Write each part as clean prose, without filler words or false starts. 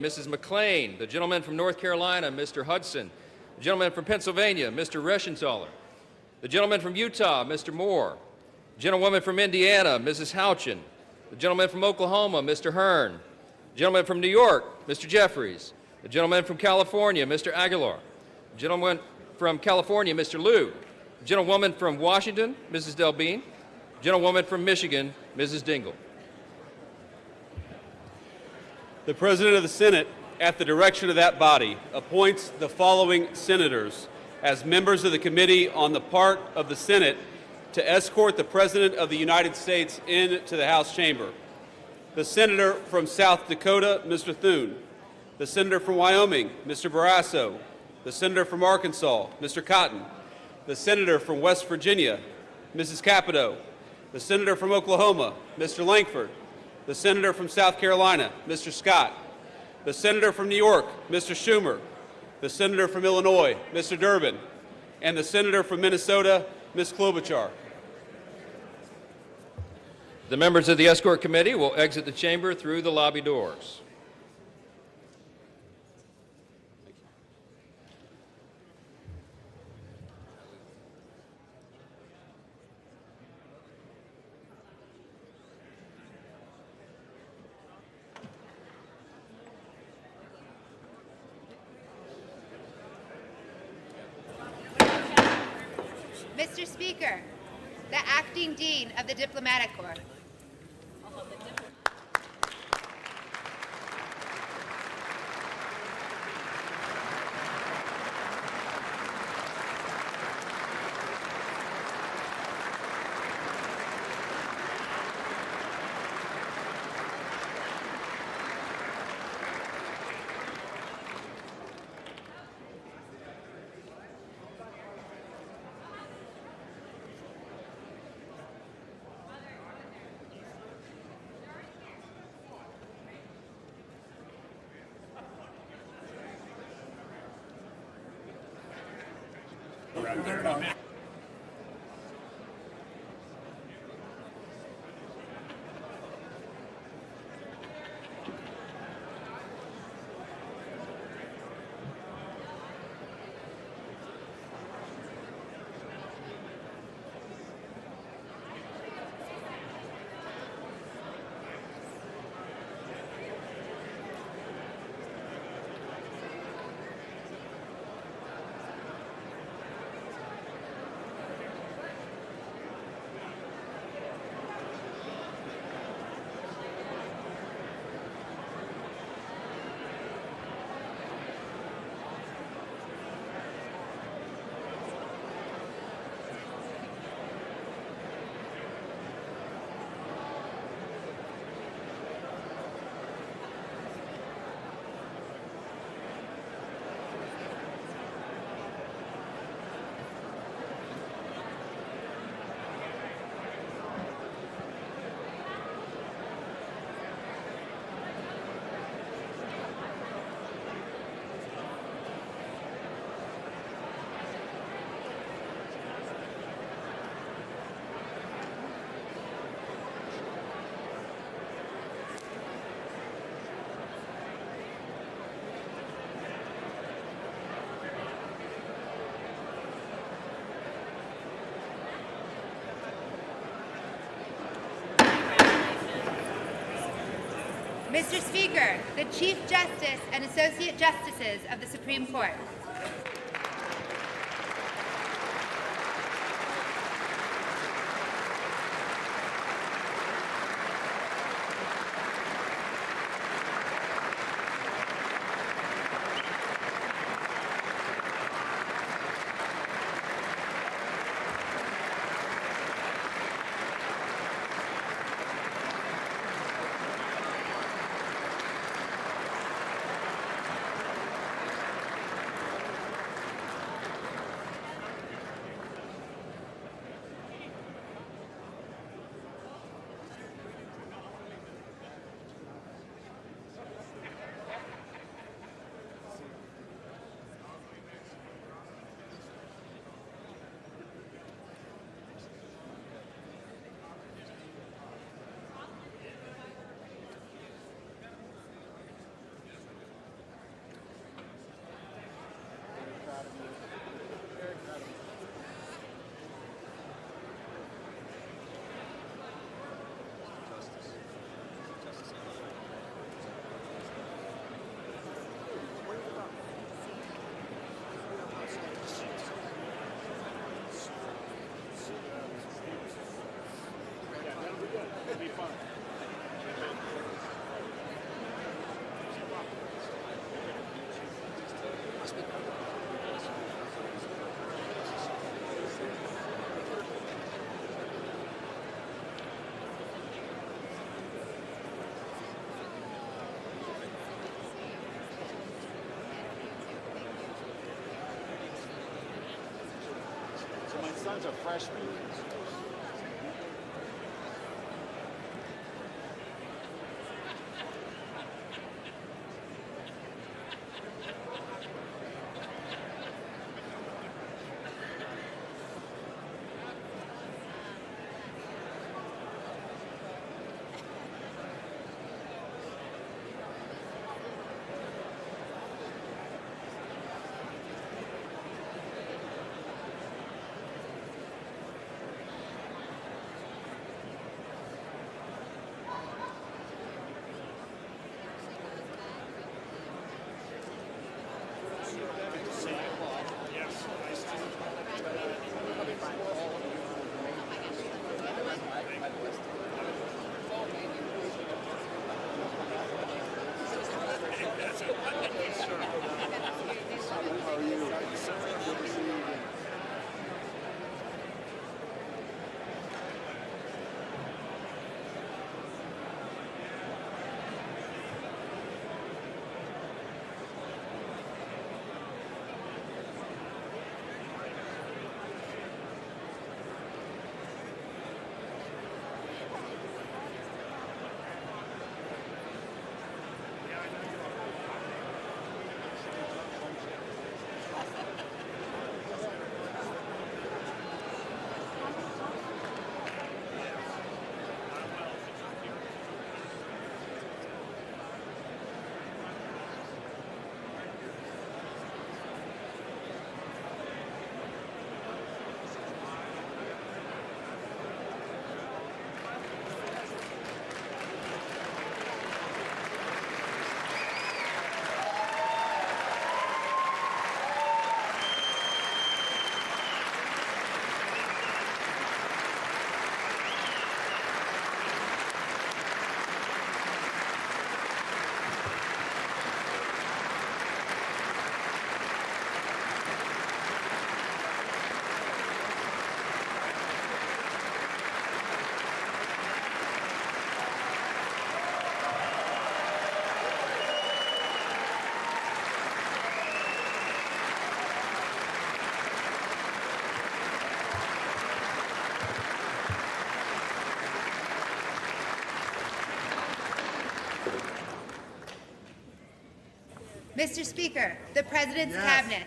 Mrs. McLean, the gentleman from North Carolina, Mr. Hudson, the gentleman from Pennsylvania, Mr. Reschenthaler, the gentleman from Utah, Mr. Moore, the gentlewoman from Indiana, Mrs. Houchin, the gentleman from Oklahoma, Mr. Hearn, the gentleman from New York, Mr. Jeffries, the gentleman from California, Mr. Aguilar, the gentleman from California, Mr. Liu, the gentlewoman from Washington, Mrs. Delbene, the gentlewoman from Michigan, Mrs. Dingell. The President of the Senate, at the direction of that body, appoints the following senators as members of the Committee on the part of the Senate to escort the President of the United States into the House chamber. The Senator from South Dakota, Mr. Thune. The Senator from Wyoming, Mr. Barrasso. The Senator from Arkansas, Mr. Cotton. The Senator from West Virginia, Mrs. Capito. The Senator from Oklahoma, Mr. Lankford. The Senator from South Carolina, Mr. Scott. The Senator from New York, Mr. Schumer. The Senator from Illinois, Mr. Durbin. And the Senator from Minnesota, Ms. Klobuchar. The members of the Escort Committee will exit the chamber through the lobby doors. Mr. Speaker, the Acting Dean of the Diplomatic Corps. Mr. Speaker, the Chief Justice and Associate Justices of the Supreme Court. son's a freshman. How are you? Good to see you again. Mr. Speaker, the President's Cabinet.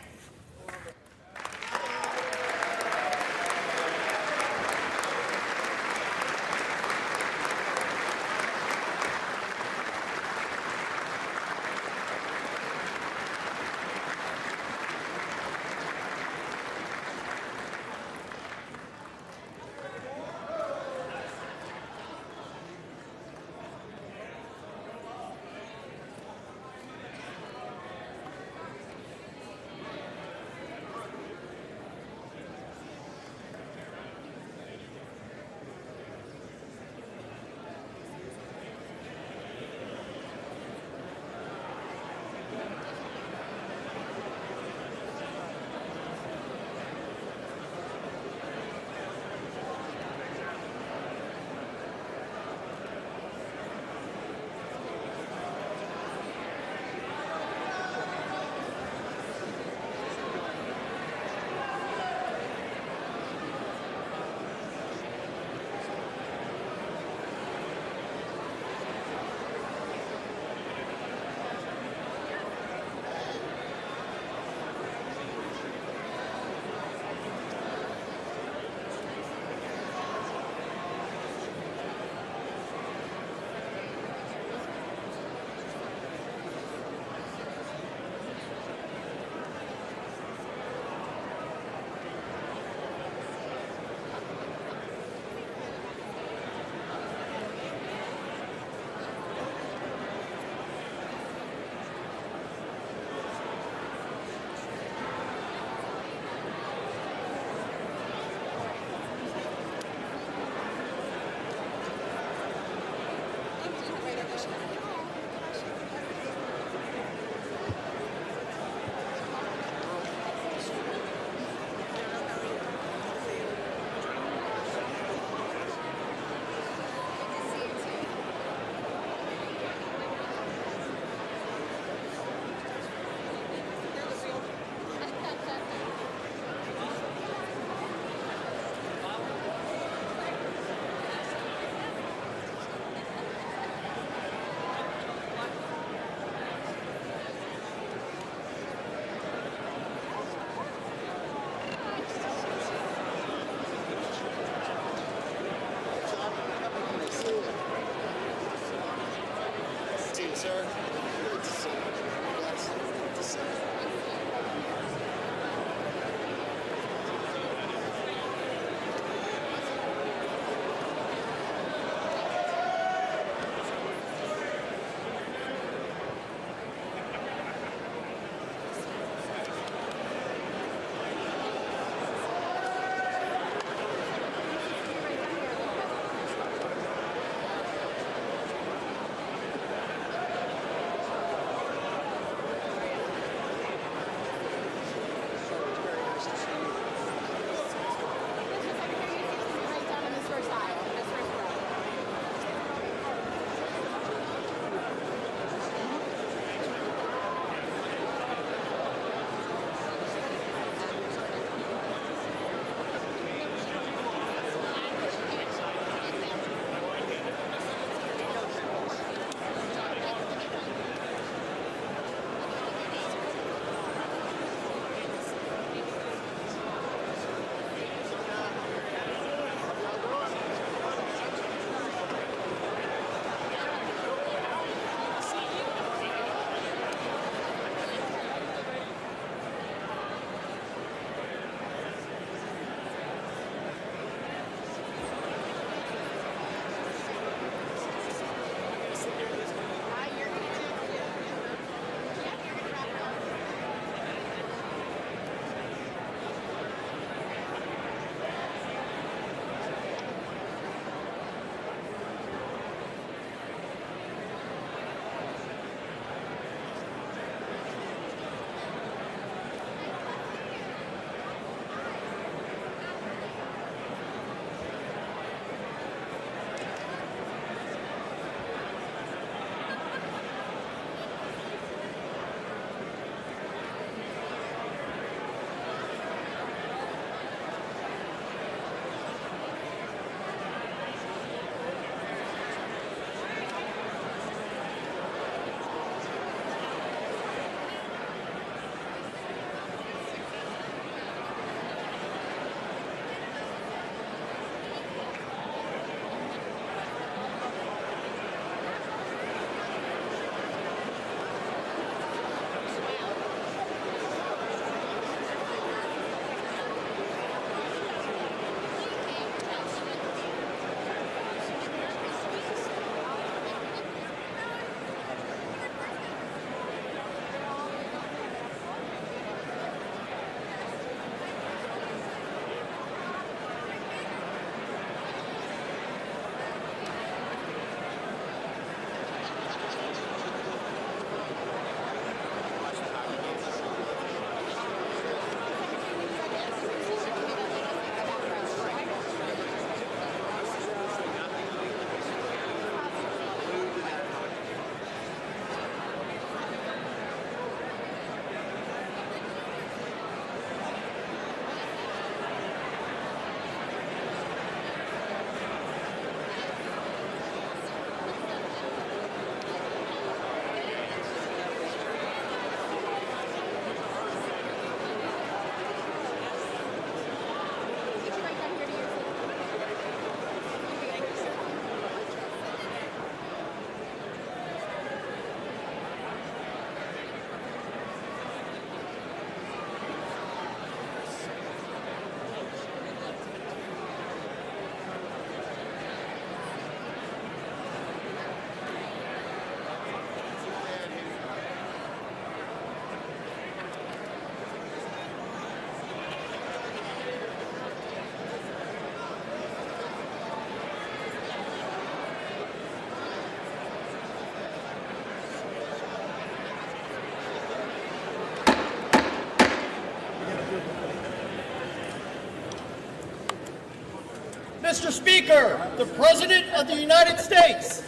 Mr. Speaker, the President of the United States.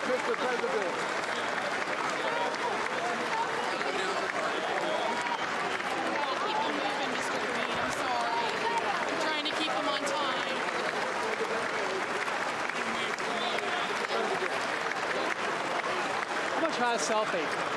Mr. President. Keep them moving, Mr. Green. I'm sorry. I'm trying to keep them on time. I'm gonna try a selfie.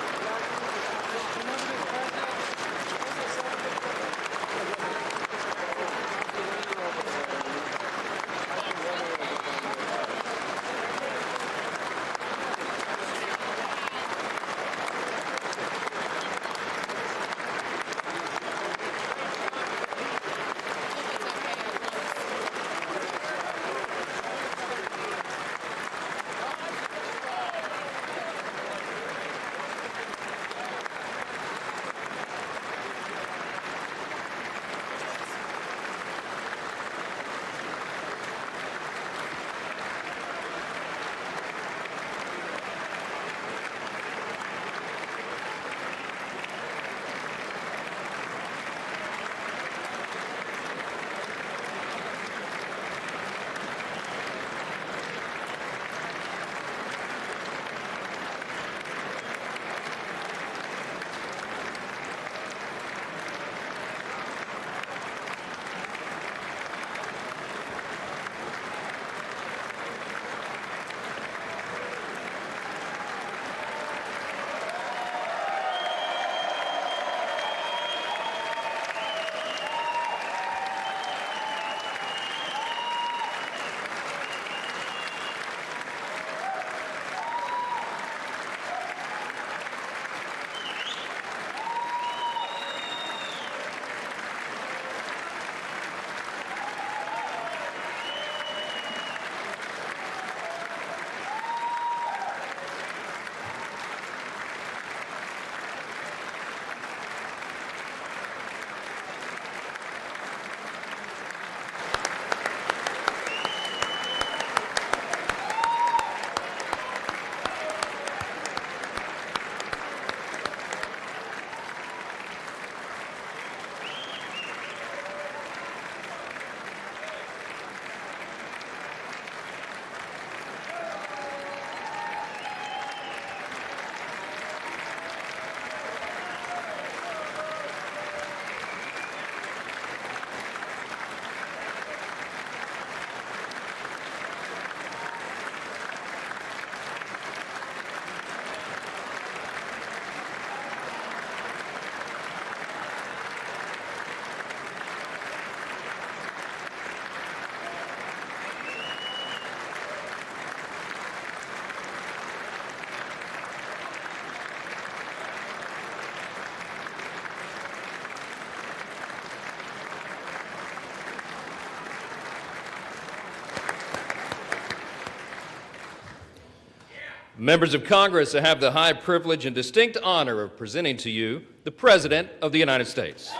Members of Congress, I have the high privilege and distinct honor of presenting to you the President of the United States.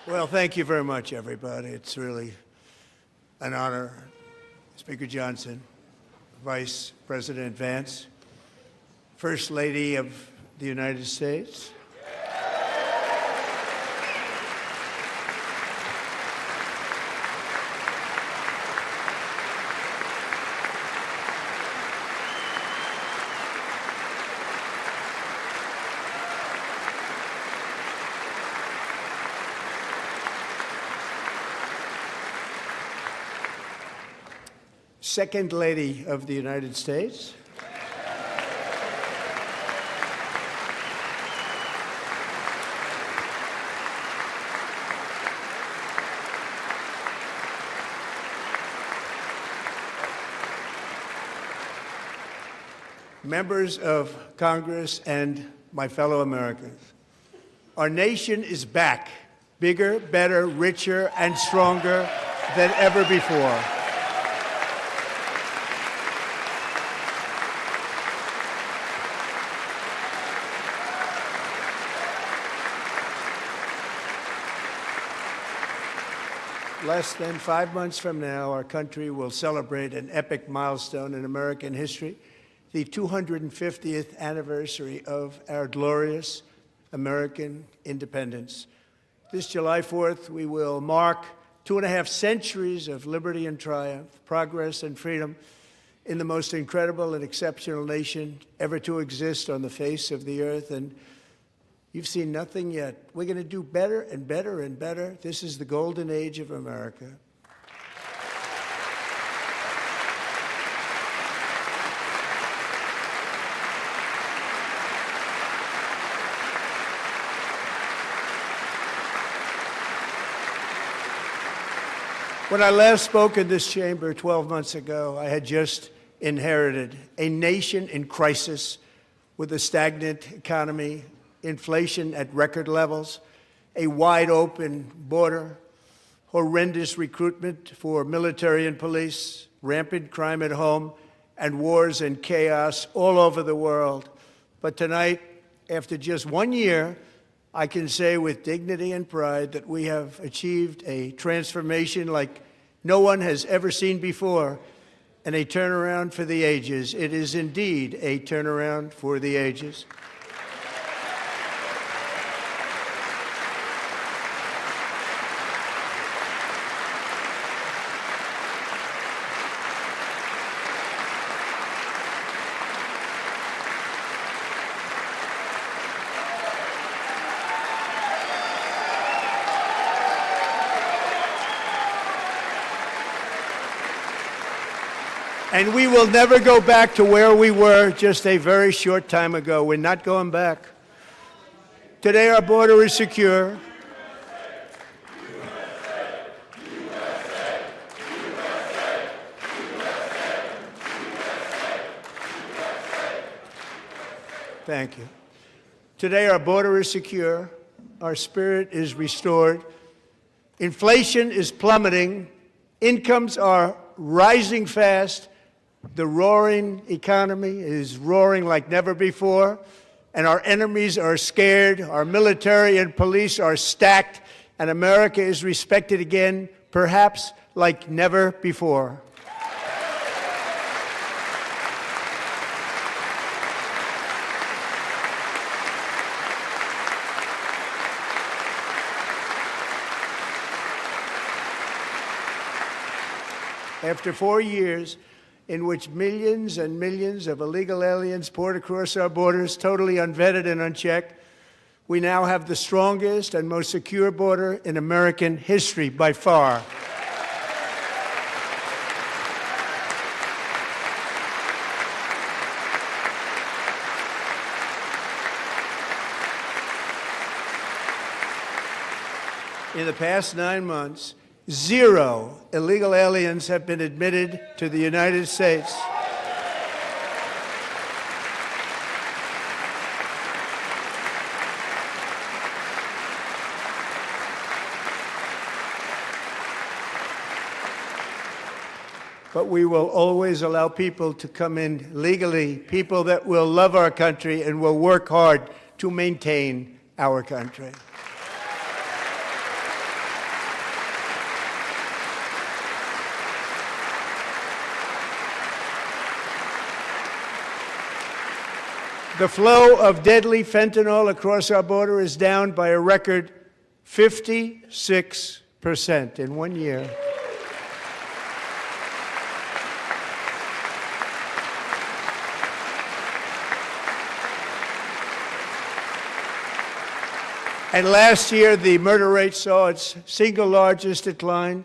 Well, thank you very much, everybody. It's really an honor. Speaker Johnson, Vice President Vance, First Lady of the United States, Second Lady of the United States, members of Congress, and my fellow Americans. Our nation is back, bigger, better, richer, and stronger than ever before. Less than 5 months from now, our country will celebrate an epic milestone in American history, the 250th anniversary of our glorious American independence. This July 4th, we will mark 2.5 centuries of liberty and triumph, progress and freedom in the most incredible and exceptional nation ever to exist on the face of the earth. And you've seen nothing yet. We're going to do better and better and better. This is the golden age of America. When I last spoke in this chamber 12 months ago, I had just inherited a nation in crisis with a stagnant economy, inflation at record levels, a wide-open border, horrendous recruitment for military and police, rampant crime at home, and wars and chaos all over the world. But tonight, after just 1 year, I can say with dignity and pride that we have achieved a transformation like no one has ever seen before, and a turnaround for the ages. It is indeed a turnaround for the ages. And we will never go back to where we were just a very short time ago. We're not going back. Today, our border is secure. Thank you. Today, our border is secure. Our spirit is restored. Inflation is plummeting. Incomes are rising fast. The roaring economy is roaring like never before, and our enemies are scared, our military and police are stacked, and America is respected again, perhaps like never before. After 4 years in which millions and millions of illegal aliens poured across our borders, totally unvetted and unchecked, we now have the strongest and most secure border in American history by far. In the past 9 months, 0 illegal aliens have been admitted to the United States. But we will always allow people to come in legally, people that will love our country and will work hard to maintain our country. The flow of deadly fentanyl across our border is down by a record 56% in 1 year. And last year, the murder rate saw its single largest decline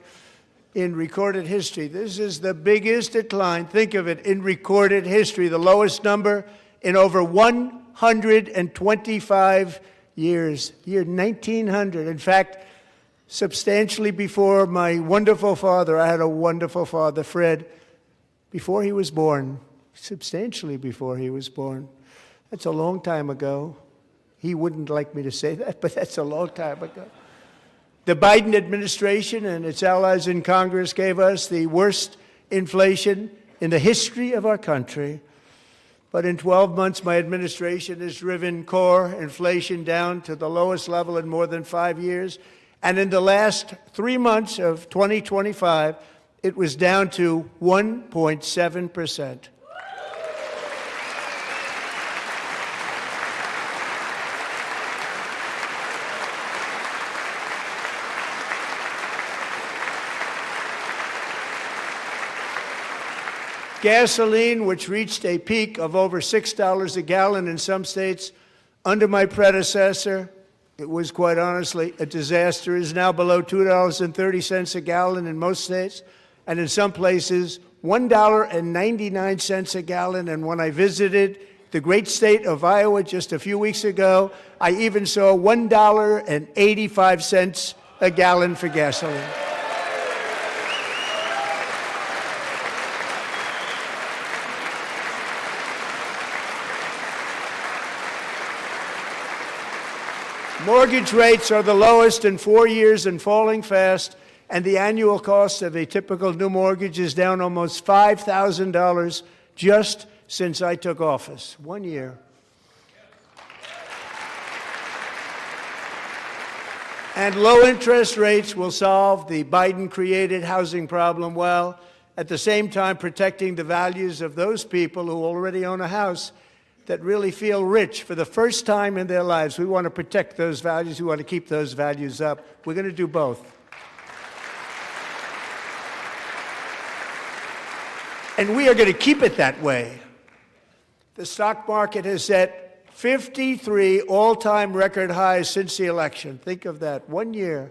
in recorded history. This is the biggest decline, think of it, in recorded history, the lowest number in over 125 years, year 1900. In fact, substantially before my wonderful father, I had a wonderful father, Fred, before he was born, substantially before he was born. That's a long time ago. He wouldn't like me to say that, but that's a long time ago. The Biden administration and its allies in Congress gave us the worst inflation in the history of our country. But in 12 months, my administration has driven core inflation down to the lowest level in more than 5 years. And in the last 3 months of 2025, it was down to 1.7%. Gasoline, which reached a peak of over $6 a gallon in some states under my predecessor, it was quite honestly a disaster, is now below $2.30 a gallon in most states, and in some places, $1.99 a gallon. And when I visited the great state of Iowa just a few weeks ago, I even saw $1.85 a gallon for gasoline. Mortgage rates are the lowest in 4 years and falling fast, and the annual cost of a typical new mortgage is down almost $5,000 just since I took office. 1 year. And low interest rates will solve the Biden-created housing problem while at the same time protecting the values of those people who already own a house that really feel rich for the first time in their lives. We want to protect those values. We want to keep those values up. We're going to do both. And we are going to keep it that way. The stock market has set 53 all-time record highs since the election. Think of that, 1 year.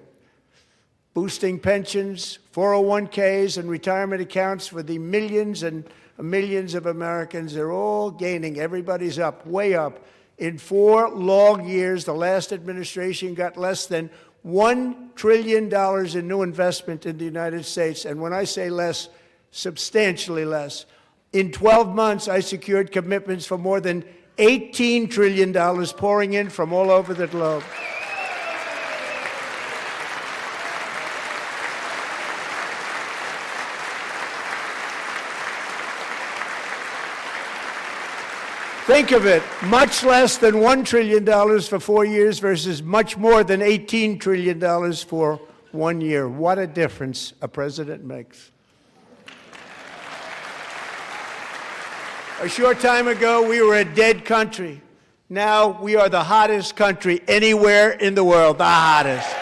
Boosting pensions, 401ks, and retirement accounts for the millions and millions of Americans. They're all gaining. Everybody's up, way up. In 4 long years, the last administration got less than $1 trillion in new investment in the United States. And when I say less, substantially less. In 12 months, I secured commitments for more than $18 trillion pouring in from all over the globe. Think of it, much less than $1 trillion for 4 years versus much more than $18 trillion for 1 year. What a difference a president makes. A short time ago, we were a dead country. Now we are the hottest country anywhere in the world, the hottest.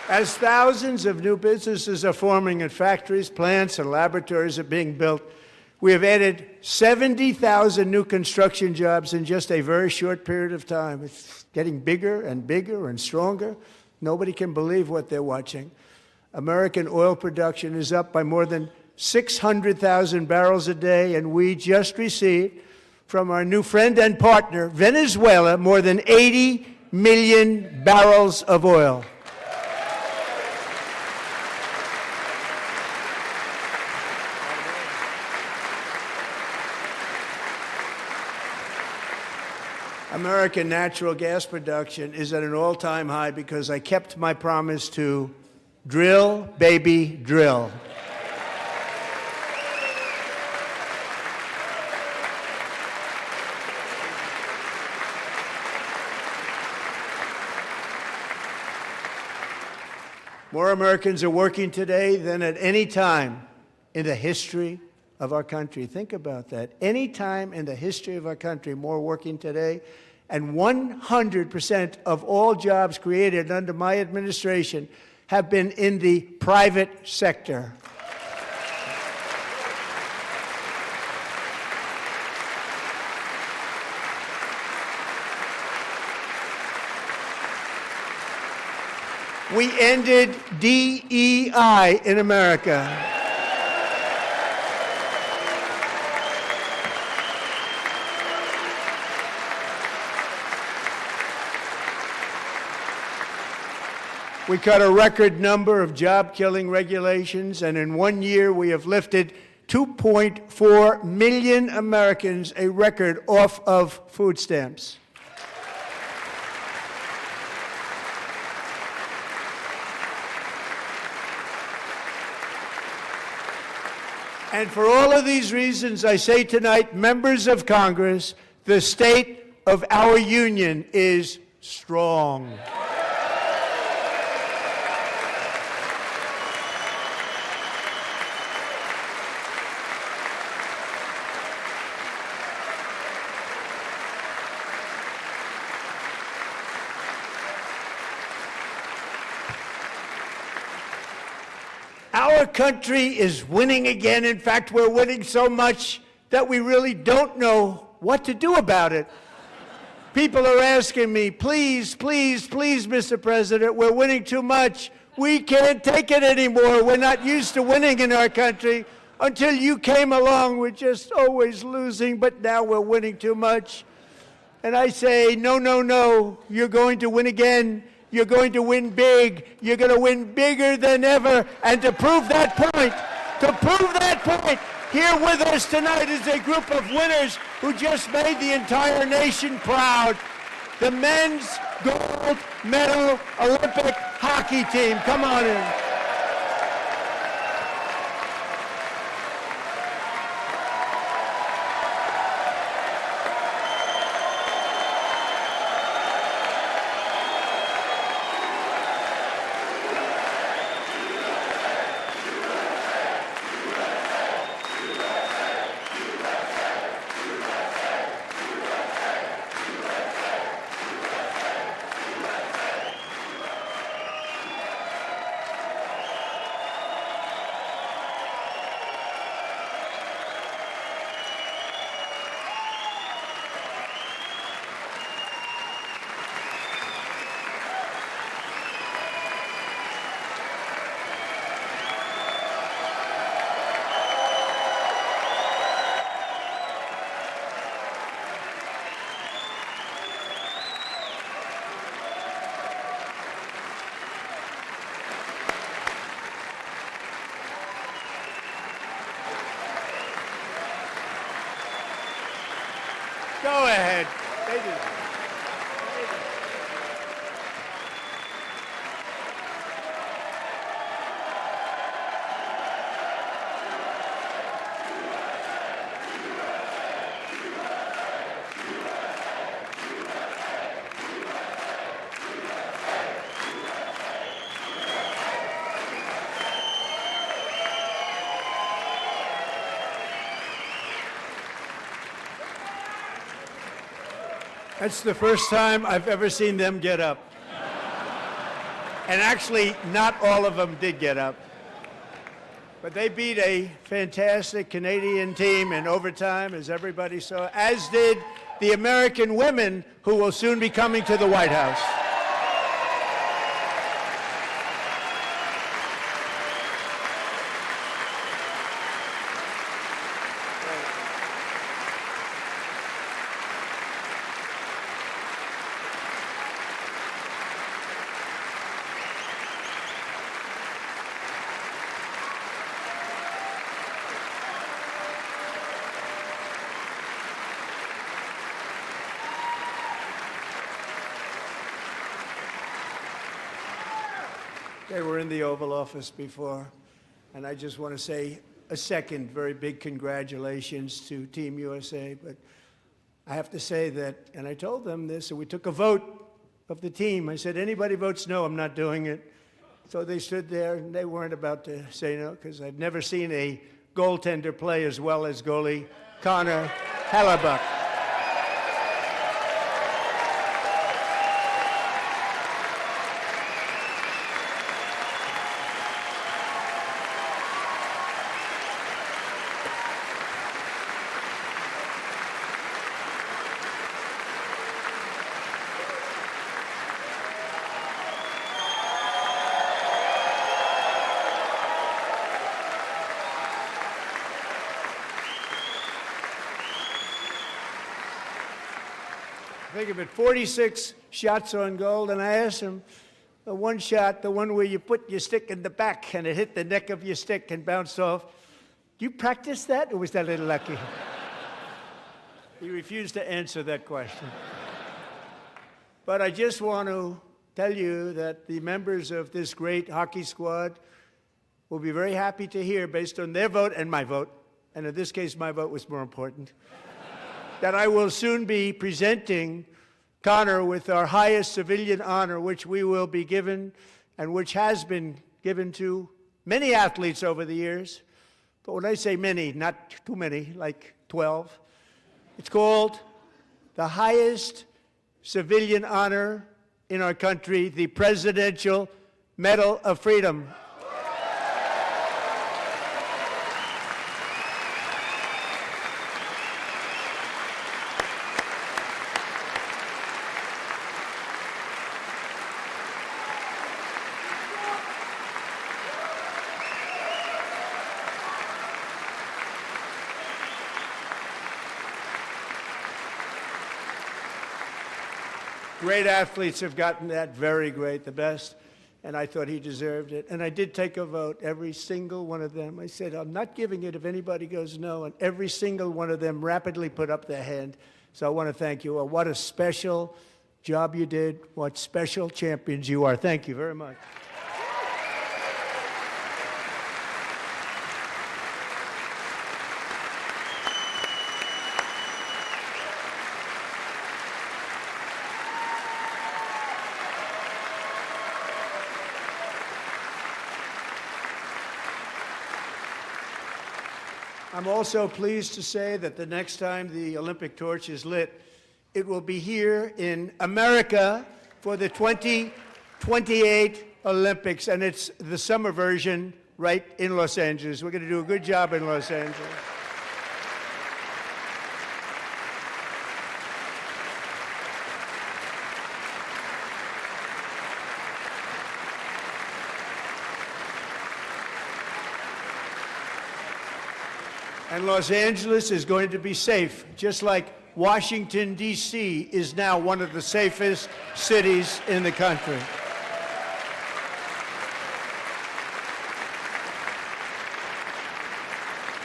As thousands of new businesses are forming and factories, plants, and laboratories are being built, we have added 70,000 new construction jobs in just a very short period of time. It's getting bigger and bigger and stronger. Nobody can believe what they're watching. American oil production is up by more than 600,000 barrels a day, and we just received from our new friend and partner, Venezuela, more than 80 million barrels of oil. American natural gas production is at an all-time high because I kept my promise to drill, baby, drill. More Americans are working today than at any time in the history of our country. Think about that. Any time in the history of our country, more working today. And 100% of all jobs created under my administration have been in the private sector. We ended DEI in America. We cut a record number of job-killing regulations, and in 1 year we have lifted 2.4 million Americans, a record, off of food stamps. And for all of these reasons, I say tonight, members of Congress, the state of our union is strong. Our country is winning again. In fact, we're winning so much that we really don't know what to do about it. People are asking me, please, please, please, Mr. President, we're winning too much. We can't take it anymore. We're not used to winning in our country. Until you came along, we're just always losing, but now we're winning too much. And I say, no, no, no, you're going to win again. You're going to win big. You're going to win bigger than ever. And to prove that point, here with us tonight is a group of winners who just made the entire nation proud. The men's gold medal Olympic hockey team. Come on in. Go ahead. That's the first time I've ever seen them get up. And actually, not all of them did get up. But they beat a fantastic Canadian team in overtime, as everybody saw, as did the American women who will soon be coming to the White House. They were in the Oval Office before. And I just want to say a second very big congratulations to Team USA. But I have to say that, and I told them this, and we took a vote of the team. I said, anybody votes no, I'm not doing it. So they stood there, and they weren't about to say no, because I've never seen a goaltender play as well as goalie Connor Hellebuck. Think of it, 46 shots on goal, and I asked him, the one shot, the one where you put your stick in the back and it hit the neck of your stick and bounced off, do you practice that, or was that a little lucky? He refused to answer that question. But I just want to tell you that the members of this great hockey squad will be very happy to hear, based on their vote and my vote, and in this case my vote was more important, that I will soon be presenting Connor with our highest civilian honor, which we will be given and which has been given to many athletes over the years. But when I say many, not too many, like 12, it's called the highest civilian honor in our country, the Presidential Medal of Freedom. Great athletes have gotten that, very great, the best, and I thought he deserved it. And I did take a vote, every single one of them. I said, I'm not giving it if anybody goes no, and every single one of them rapidly put up their hand. So I want to thank you. What a special job you did. What special champions you are. Thank you very much. I'm also pleased to say that the next time the Olympic torch is lit, it will be here in America for the 2028 Olympics, and it's the summer version right in Los Angeles. We're going to do a good job in Los Angeles. And Los Angeles is going to be safe, just like Washington, D.C. is now one of the safest cities in the country.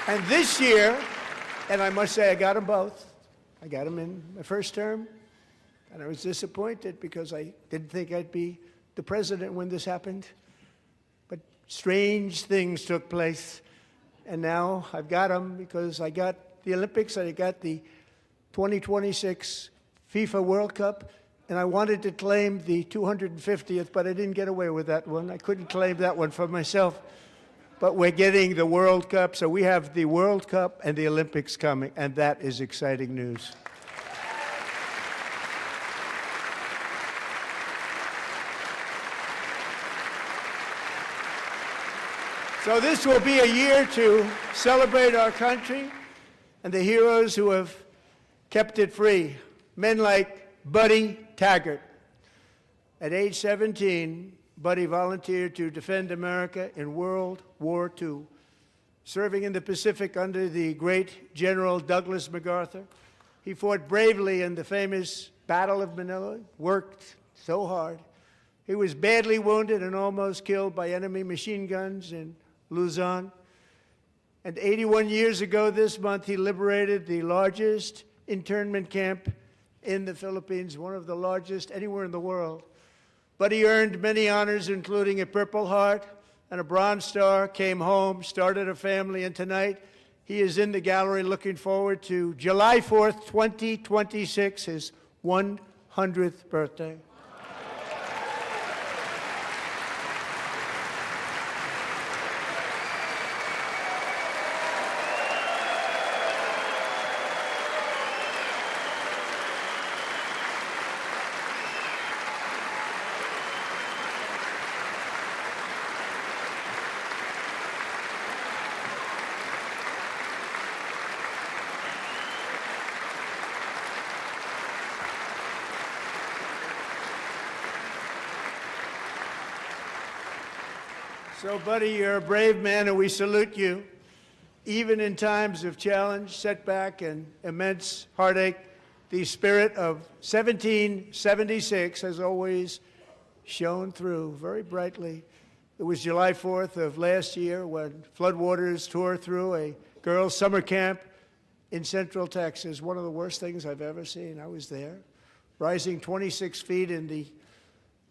And this year, and I must say I got them both. I got them in my first term, and I was disappointed because I didn't think I'd be the president when this happened. But strange things took place. And now I've got them because I got the Olympics, I got the 2026 FIFA World Cup, and I wanted to claim the 250th, but I didn't get away with that one. I couldn't claim that one for myself. But we're getting the World Cup, so we have the World Cup and the Olympics coming, and that is exciting news. So this will be a year to celebrate our country and the heroes who have kept it free. Men like Buddy Taggart. At age 17, Buddy volunteered to defend America in World War II, serving in the Pacific under the great General Douglas MacArthur. He fought bravely in the famous Battle of Manila, worked so hard. He was badly wounded and almost killed by enemy machine guns in Luzon. And 81 years ago this month, he liberated the largest internment camp in the Philippines, one of the largest anywhere in the world. Buddy earned many honors, including a Purple Heart and a Bronze Star, came home, started a family, and tonight he is in the gallery looking forward to July 4th, 2026, his 100th birthday. So, buddy, you're a brave man, and we salute you. Even in times of challenge, setback, and immense heartache, the spirit of 1776 has always shone through very brightly. It was July 4th of last year when floodwaters tore through a girls' summer camp in Central Texas, one of the worst things I've ever seen. I was there, rising 26 feet in the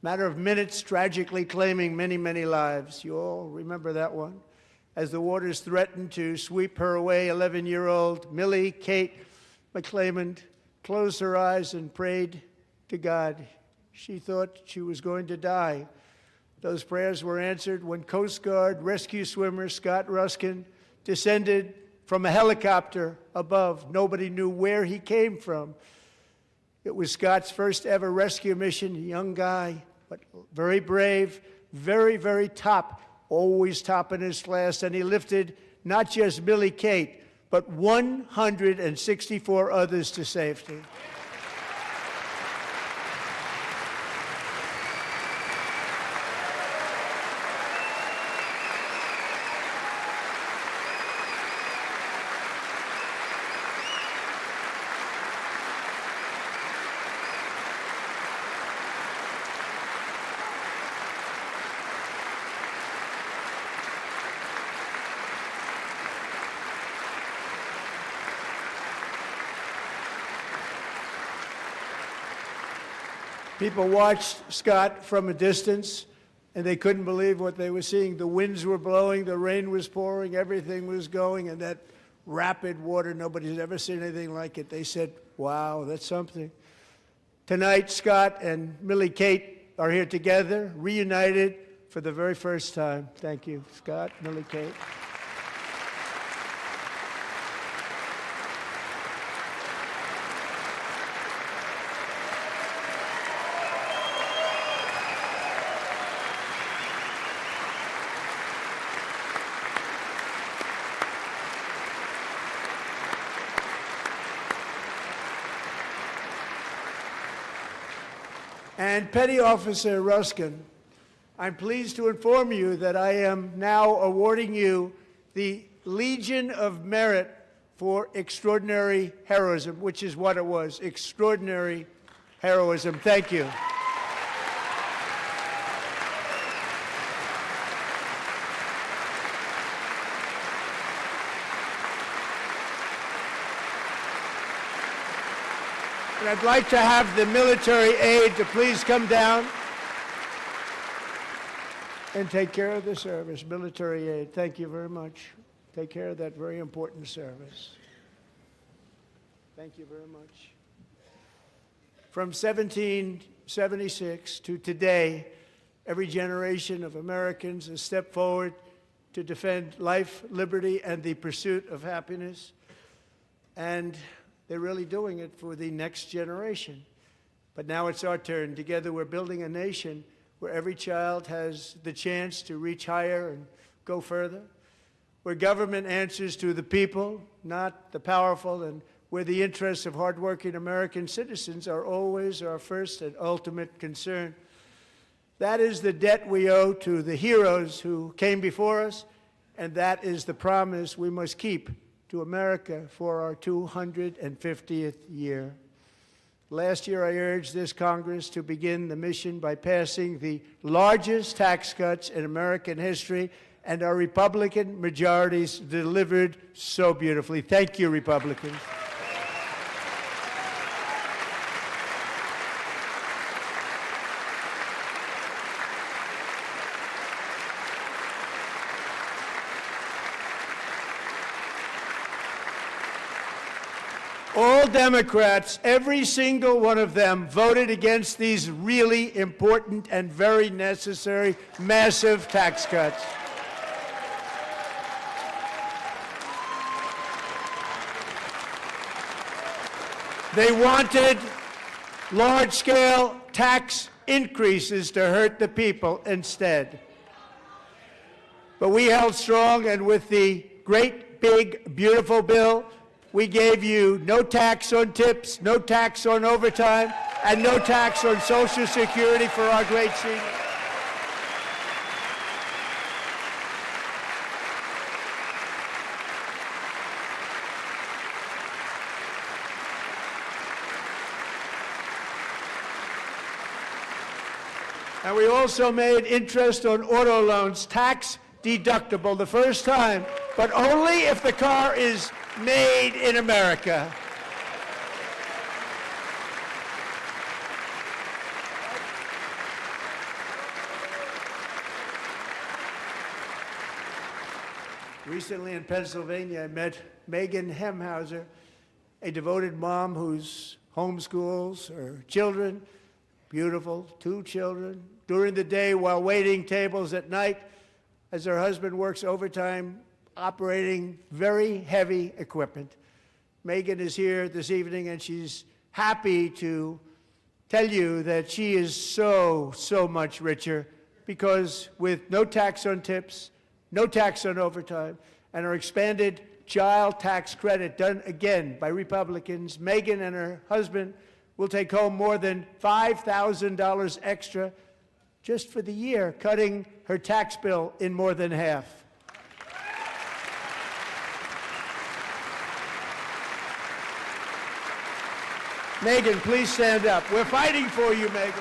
matter of minutes, tragically claiming many, many lives. You all remember that one. As the waters threatened to sweep her away, 11-year-old Millie Kate McClelland closed her eyes and prayed to God. She thought she was going to die. Those prayers were answered when Coast Guard rescue swimmer Scott Ruskin descended from a helicopter above. Nobody knew where he came from. It was Scott's first ever rescue mission, a young guy, but very brave, very, very top, always top in his class, and he lifted not just Millie Kate, but 164 others to safety. People watched Scott from a distance, and they couldn't believe what they were seeing. The winds were blowing, the rain was pouring, everything was going, and that rapid water, nobody's ever seen anything like it. They said, wow, that's something. Tonight, Scott and Millie Kate are here together, reunited for the very first time. Thank you, Scott, Millie Kate. And Petty Officer Ruskin, I'm pleased to inform you that I am now awarding you the Legion of Merit for extraordinary heroism, which is what it was, extraordinary heroism. Thank you. And I'd like to have the military aide to please come down and take care of the service. Military aide, thank you very much. Take care of that very important service. Thank you very much. From 1776 to today, every generation of Americans has stepped forward to defend life, liberty, and the pursuit of happiness. And they're really doing it for the next generation. But now it's our turn. Together we're building a nation where every child has the chance to reach higher and go further, where government answers to the people, not the powerful, and where the interests of hardworking American citizens are always our first and ultimate concern. That is the debt we owe to the heroes who came before us, and that is the promise we must keep to America for our 250th year. Last year, I urged this Congress to begin the mission by passing the largest tax cuts in American history, and our Republican majorities delivered so beautifully. Thank you, Republicans. All Democrats, every single one of them, voted against these really important and very necessary massive tax cuts. They wanted large-scale tax increases to hurt the people instead. But we held strong, and with the great, big, beautiful bill, we gave you no tax on tips, no tax on overtime, and no tax on Social Security for our great seniors. And we also made interest on auto loans tax deductible the first time, but only if the car is made in America. Recently in Pennsylvania, I met Megan Hemhauser, a devoted mom who's homeschools her children, beautiful, 2 children, during the day while waiting tables at night as her husband works overtime operating very heavy equipment. Megan is here this evening, and she's happy to tell you that she is so much richer because with no tax on tips, no tax on overtime, and her expanded child tax credit done again by Republicans, Megan and her husband will take home more than $5,000 extra just for the year, cutting her tax bill in more than half. Megan, please stand up. We're fighting for you, Megan.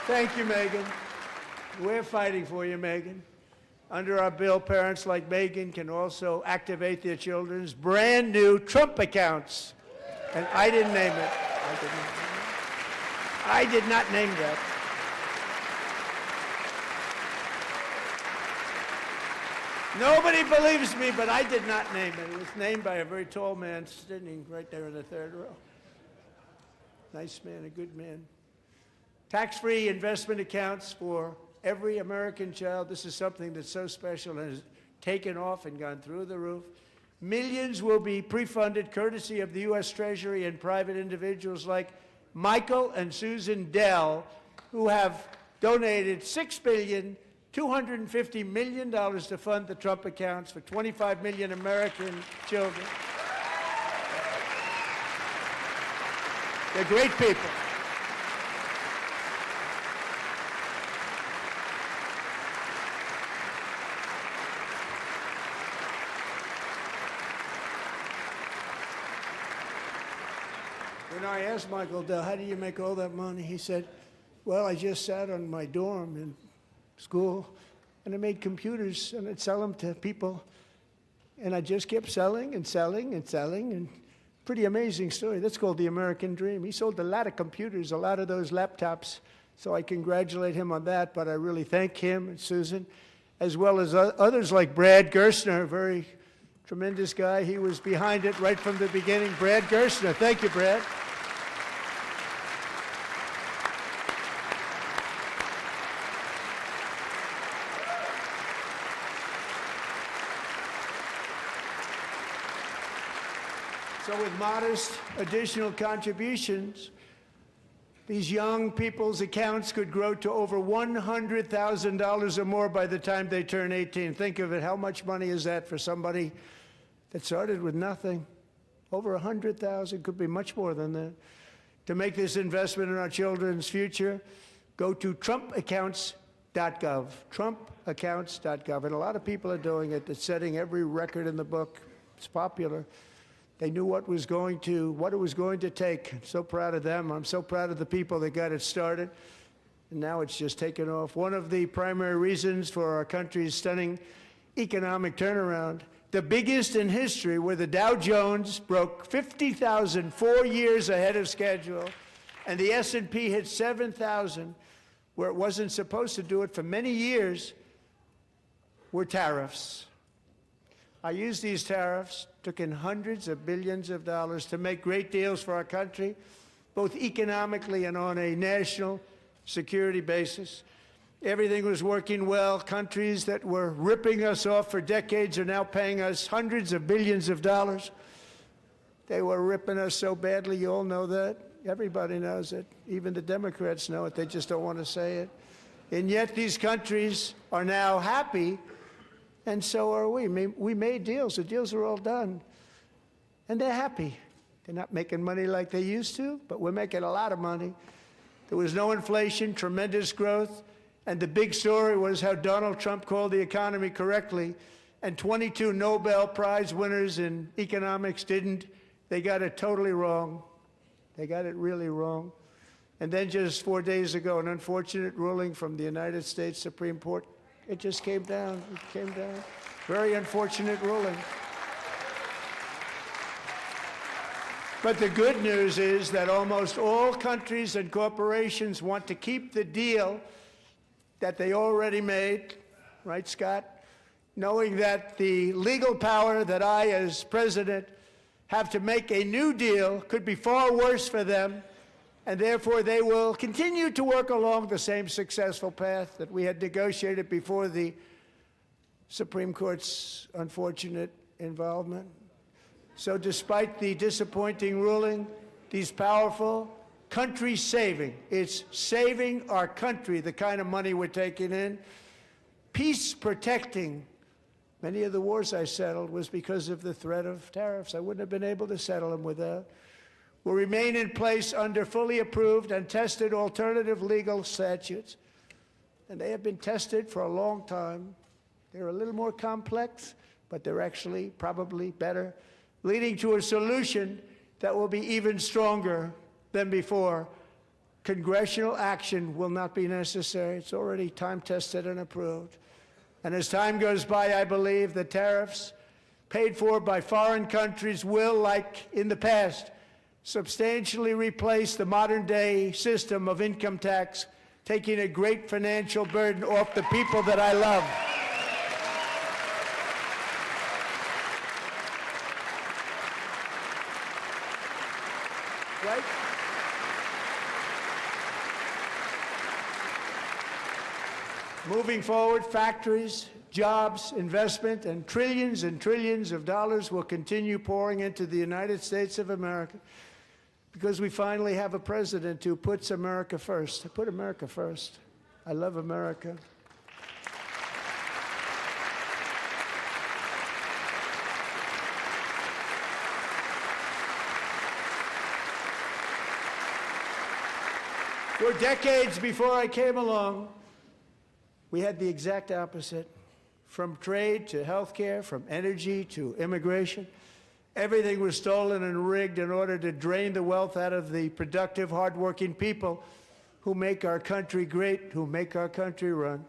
Thank you, Megan. We're fighting for you, Megan. Under our bill, parents like Megan can also activate their children's brand new Trump accounts. And I didn't name it. I did not name that. Nobody believes me, but I did not name it. It was named by a very tall man sitting right there in the third row. Nice man, a good man. Tax-free investment accounts for every American child. This is something that's so special and has taken off and gone through the roof. Millions will be pre-funded courtesy of the U.S. Treasury and private individuals like Michael and Susan Dell, who have donated $6.25 billion to fund the Trump accounts for 25 million American children. They're great people. When I asked Michael Dell, how do you make all that money? He said, well, I just sat on my dorm in school, and I made computers, and I'd sell them to people, and I just kept selling and selling and selling, and pretty amazing story. That's called the American dream. He sold a lot of computers, a lot of those laptops, so I congratulate him on that, but I really thank him and Susan, as well as others like Brad Gerstner, a very tremendous guy. He was behind it right from the beginning. Brad Gerstner. Thank you, Brad. So with modest additional contributions, these young people's accounts could grow to over $100,000 or more by the time they turn 18. Think of it, how much money is that for somebody that started with nothing? Over 100,000, could be much more than that. To make this investment in our children's future, go to trumpaccounts.gov, trumpaccounts.gov. And a lot of people are doing it. It's setting every record in the book. It's popular. They knew what it was going to take. I'm so proud of them. I'm so proud of the people that got it started. And now it's just taken off. One of the primary reasons for our country's stunning economic turnaround, the biggest in history, where the Dow Jones broke 50,000 4 years ahead of schedule, and the S&P hit 7,000, where it wasn't supposed to do it for many years, were tariffs. I used these tariffs, took in hundreds of billions of dollars to make great deals for our country, both economically and on a national security basis. Everything was working well. Countries that were ripping us off for decades are now paying us hundreds of billions of dollars. They were ripping us so badly, you all know that. Everybody knows it. Even the Democrats know it. They just don't want to say it. And yet these countries are now happy, and so are we. We made deals. The deals are all done. And they're happy. They're not making money like they used to, but we're making a lot of money. There was no inflation, tremendous growth. And the big story was how Donald Trump called the economy correctly, and 22 Nobel Prize winners in economics didn't. They got it totally wrong. They got it really wrong. And then just 4 days ago, an unfortunate ruling from the United States Supreme Court. It just came down. It came down. Very unfortunate ruling. But the good news is that almost all countries and corporations want to keep the deal that they already made, right, Scott? Knowing that the legal power that I, as president, have to make a new deal could be far worse for them, and therefore they will continue to work along the same successful path that we had negotiated before the Supreme Court's unfortunate involvement. So despite the disappointing ruling, these powerful country-saving, it's saving our country, the kind of money we're taking in, peace-protecting. Many of the wars I settled was because of the threat of tariffs. I wouldn't have been able to settle them without. Will remain in place under fully approved and tested alternative legal statutes. And they have been tested for a long time. They're a little more complex, but they're actually probably better, leading to a solution that will be even stronger than before. Congressional action will not be necessary. It's already time-tested and approved. And as time goes by, I believe the tariffs paid for by foreign countries will, like in the past, substantially replace the modern-day system of income tax, taking a great financial burden off the people that I love. Right? Moving forward, factories, jobs, investment, and trillions of dollars will continue pouring into the United States of America because we finally have a president who puts America first. I put America first. I love America. For decades before I came along, we had the exact opposite. From trade to health care, from energy to immigration, everything was stolen and rigged in order to drain the wealth out of the productive, hardworking people who make our country great, who make our country run.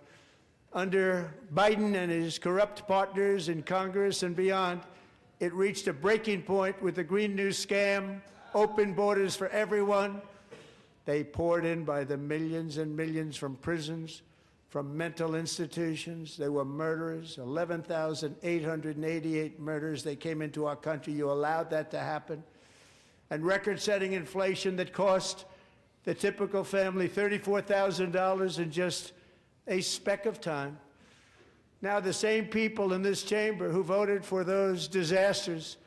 Under Biden and his corrupt partners in Congress and beyond, it reached a breaking point with the Green New scam, open borders for everyone. They poured in by the millions and millions from prisons, from mental institutions. They were murderers, 11,888 murders. They came into our country. You allowed that to happen. And record-setting inflation that cost the typical family $34,000 in just a speck of time. Now the same people in this chamber who voted for those disasters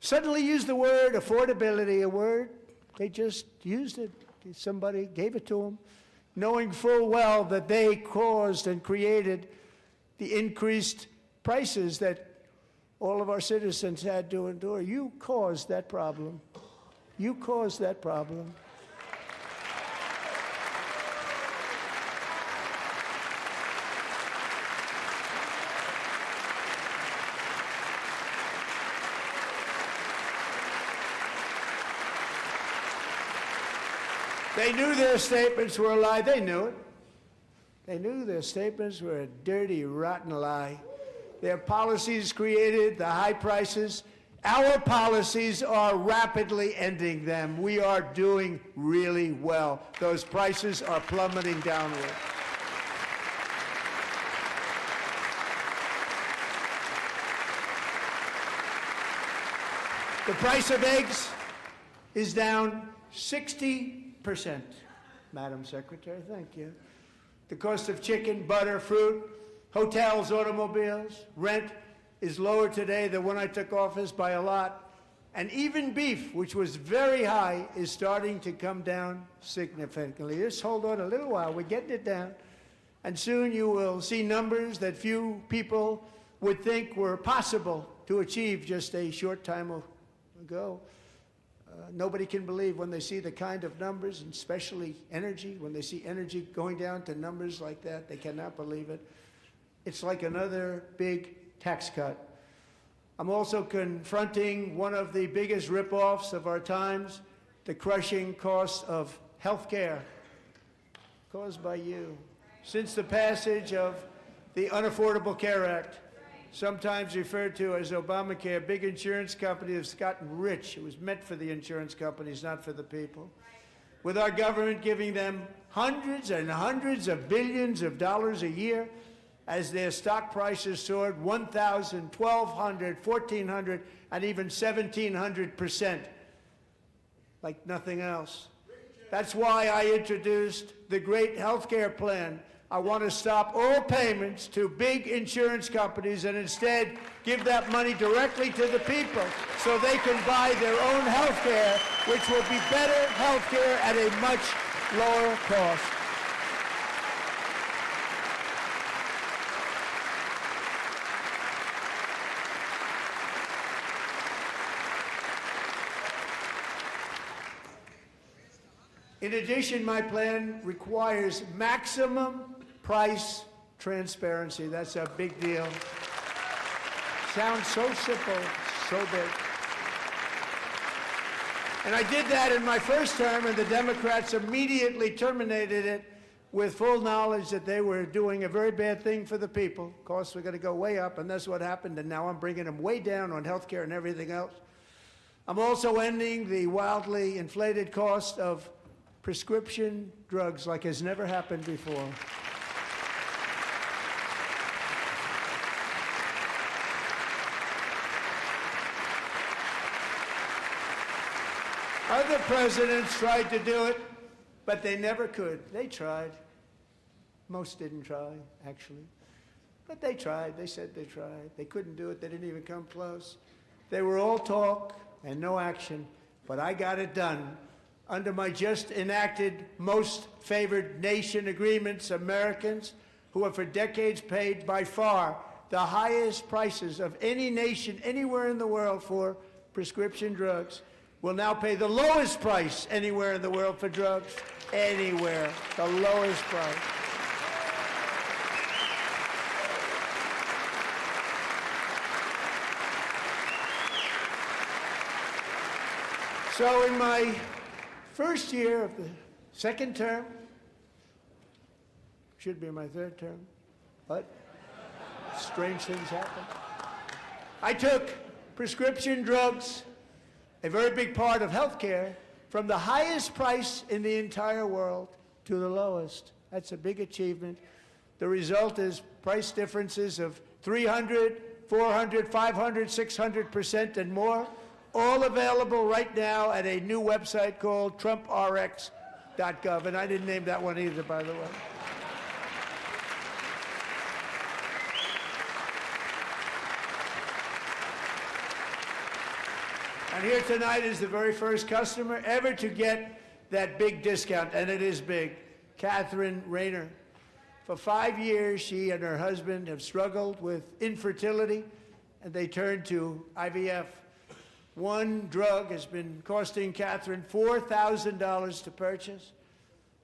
suddenly use the word affordability, a word, they just used it. Somebody gave it to them, knowing full well that they caused and created the increased prices that all of our citizens had to endure. You caused that problem. You caused that problem. They knew their statements were a lie. They knew it. They knew their statements were a dirty, rotten lie. Their policies created the high prices Our policies are rapidly ending them. We are doing really well. Those prices are plummeting downward. The price of eggs is down 60%. Madam Secretary, thank you. The cost of chicken, butter, fruit, hotels, automobiles, rent is lower today than when I took office by a lot. And even beef, which was very high, is starting to come down significantly. Just hold on a little while. We're getting it down. And soon you will see numbers that few people would think were possible to achieve just a short time ago. Nobody can believe when they see the kind of numbers, and especially energy, when they see energy going down to numbers like that, they cannot believe it. It's like another big tax cut. I'm also confronting one of the biggest ripoffs of our times, the crushing cost of health care caused by you. Since the passage of the Unaffordable Care Act, sometimes referred to as Obamacare, big insurance companies have gotten rich. It was meant for the insurance companies, not for the people. With our government giving them hundreds and hundreds of billions of dollars a year as their stock prices soared 1,000, 1,200, 1,400, and even 1,700%, like nothing else. That's why I introduced the great health care plan. I want to stop all payments to big insurance companies and instead give that money directly to the people so they can buy their own health care, which will be better health care at a much lower cost. In addition, my plan requires maximum price transparency. That's a big deal. Sounds so simple, so big. And I did that in my first term, and the Democrats immediately terminated it with full knowledge that they were doing a very bad thing for the people. Costs were going to go way up, and that's what happened, and now I'm bringing them way down on health care and everything else. I'm also ending the wildly inflated cost of prescription drugs like has never happened before. Other presidents tried to do it, but they never could. They tried. Most didn't try, actually. But they tried. They said they tried. They couldn't do it. They didn't even come close. They were all talk and no action, but I got it done. Under my just enacted most favored nation agreements, Americans who have for decades paid by far the highest prices of any nation anywhere in the world for prescription drugs will now pay the lowest price anywhere in the world for drugs. Anywhere, the lowest price. So in my first year of the second term, should be my third term, but strange things happen. I took prescription drugs, a very big part of health care, from the highest price in the entire world to the lowest. That's a big achievement. The result is price differences of 300, 400, 500, 600% and more, all available right now at a new website called TrumpRx.gov. And I didn't name that one either, by the way. And here tonight is the very first customer ever to get that big discount, and it is big, Catherine Rayner. For 5 years, she and her husband have struggled with infertility, and they turned to IVF. One drug has been costing Catherine $4,000 to purchase,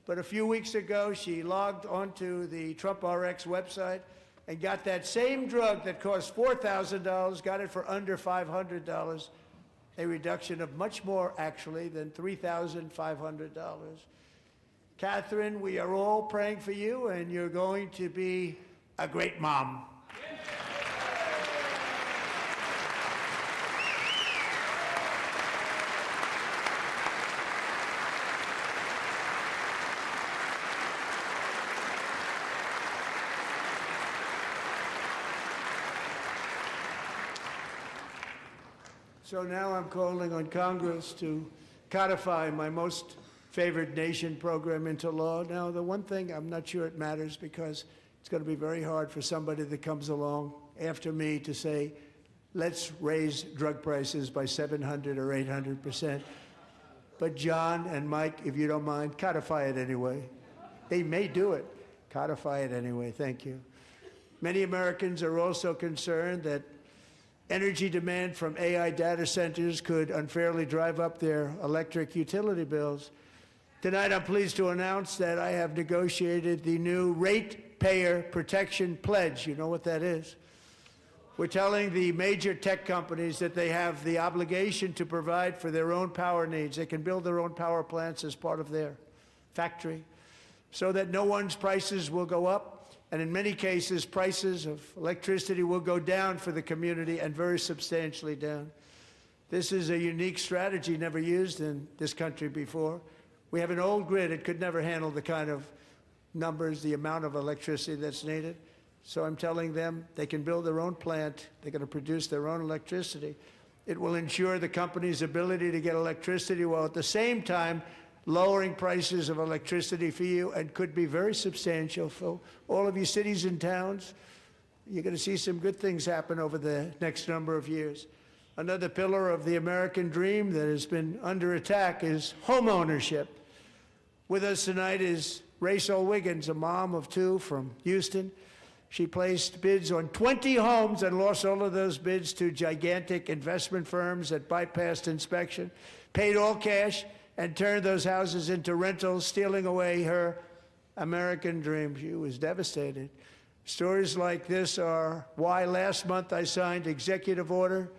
but a few weeks ago, she logged onto the TrumpRx website and got that same drug that cost $4,000, got it for under $500. A reduction of much more, actually, than $3,500. Catherine, we are all praying for you, and you're going to be a great mom. So now I'm calling on Congress to codify my most favored nation program into law. Now, the one thing, I'm not sure it matters because it's going to be very hard for somebody that comes along after me to say, let's raise drug prices by 700 or 800%. But John and Mike, if you don't mind, codify it anyway. They may do it. Codify it anyway. Thank you. Many Americans are also concerned that energy demand from AI data centers could unfairly drive up their electric utility bills. Tonight, I'm pleased to announce that I have negotiated the new Ratepayer Protection Pledge. You know what that is? We're telling the major tech companies that they have the obligation to provide for their own power needs. They can build their own power plants as part of their factory so that no one's prices will go up. And in many cases, prices of electricity will go down for the community and very substantially down. This is a unique strategy never used in this country before. We have an old grid. It could never handle the kind of numbers, the amount of electricity that's needed. So I'm telling them they can build their own plant. They're going to produce their own electricity. It will ensure the company's ability to get electricity while at the same time lowering prices of electricity for you, and could be very substantial for all of you cities and towns. You're going to see some good things happen over the next number of years. Another pillar of the American dream that has been under attack is home ownership. With us tonight is Rachel Wiggins, a mom of two from Houston. She placed bids on 20 homes and lost all of those bids to gigantic investment firms that bypassed inspection, paid all cash, and turned those houses into rentals, stealing away her American dream. She was devastated. Stories like this are why last month I signed executive order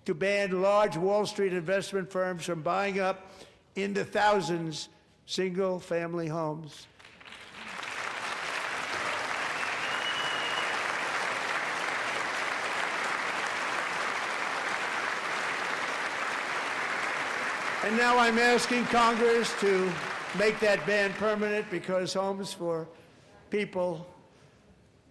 to ban large Wall Street investment firms from buying up in the thousands single-family homes. And now I'm asking Congress to make that ban permanent, because homes for people,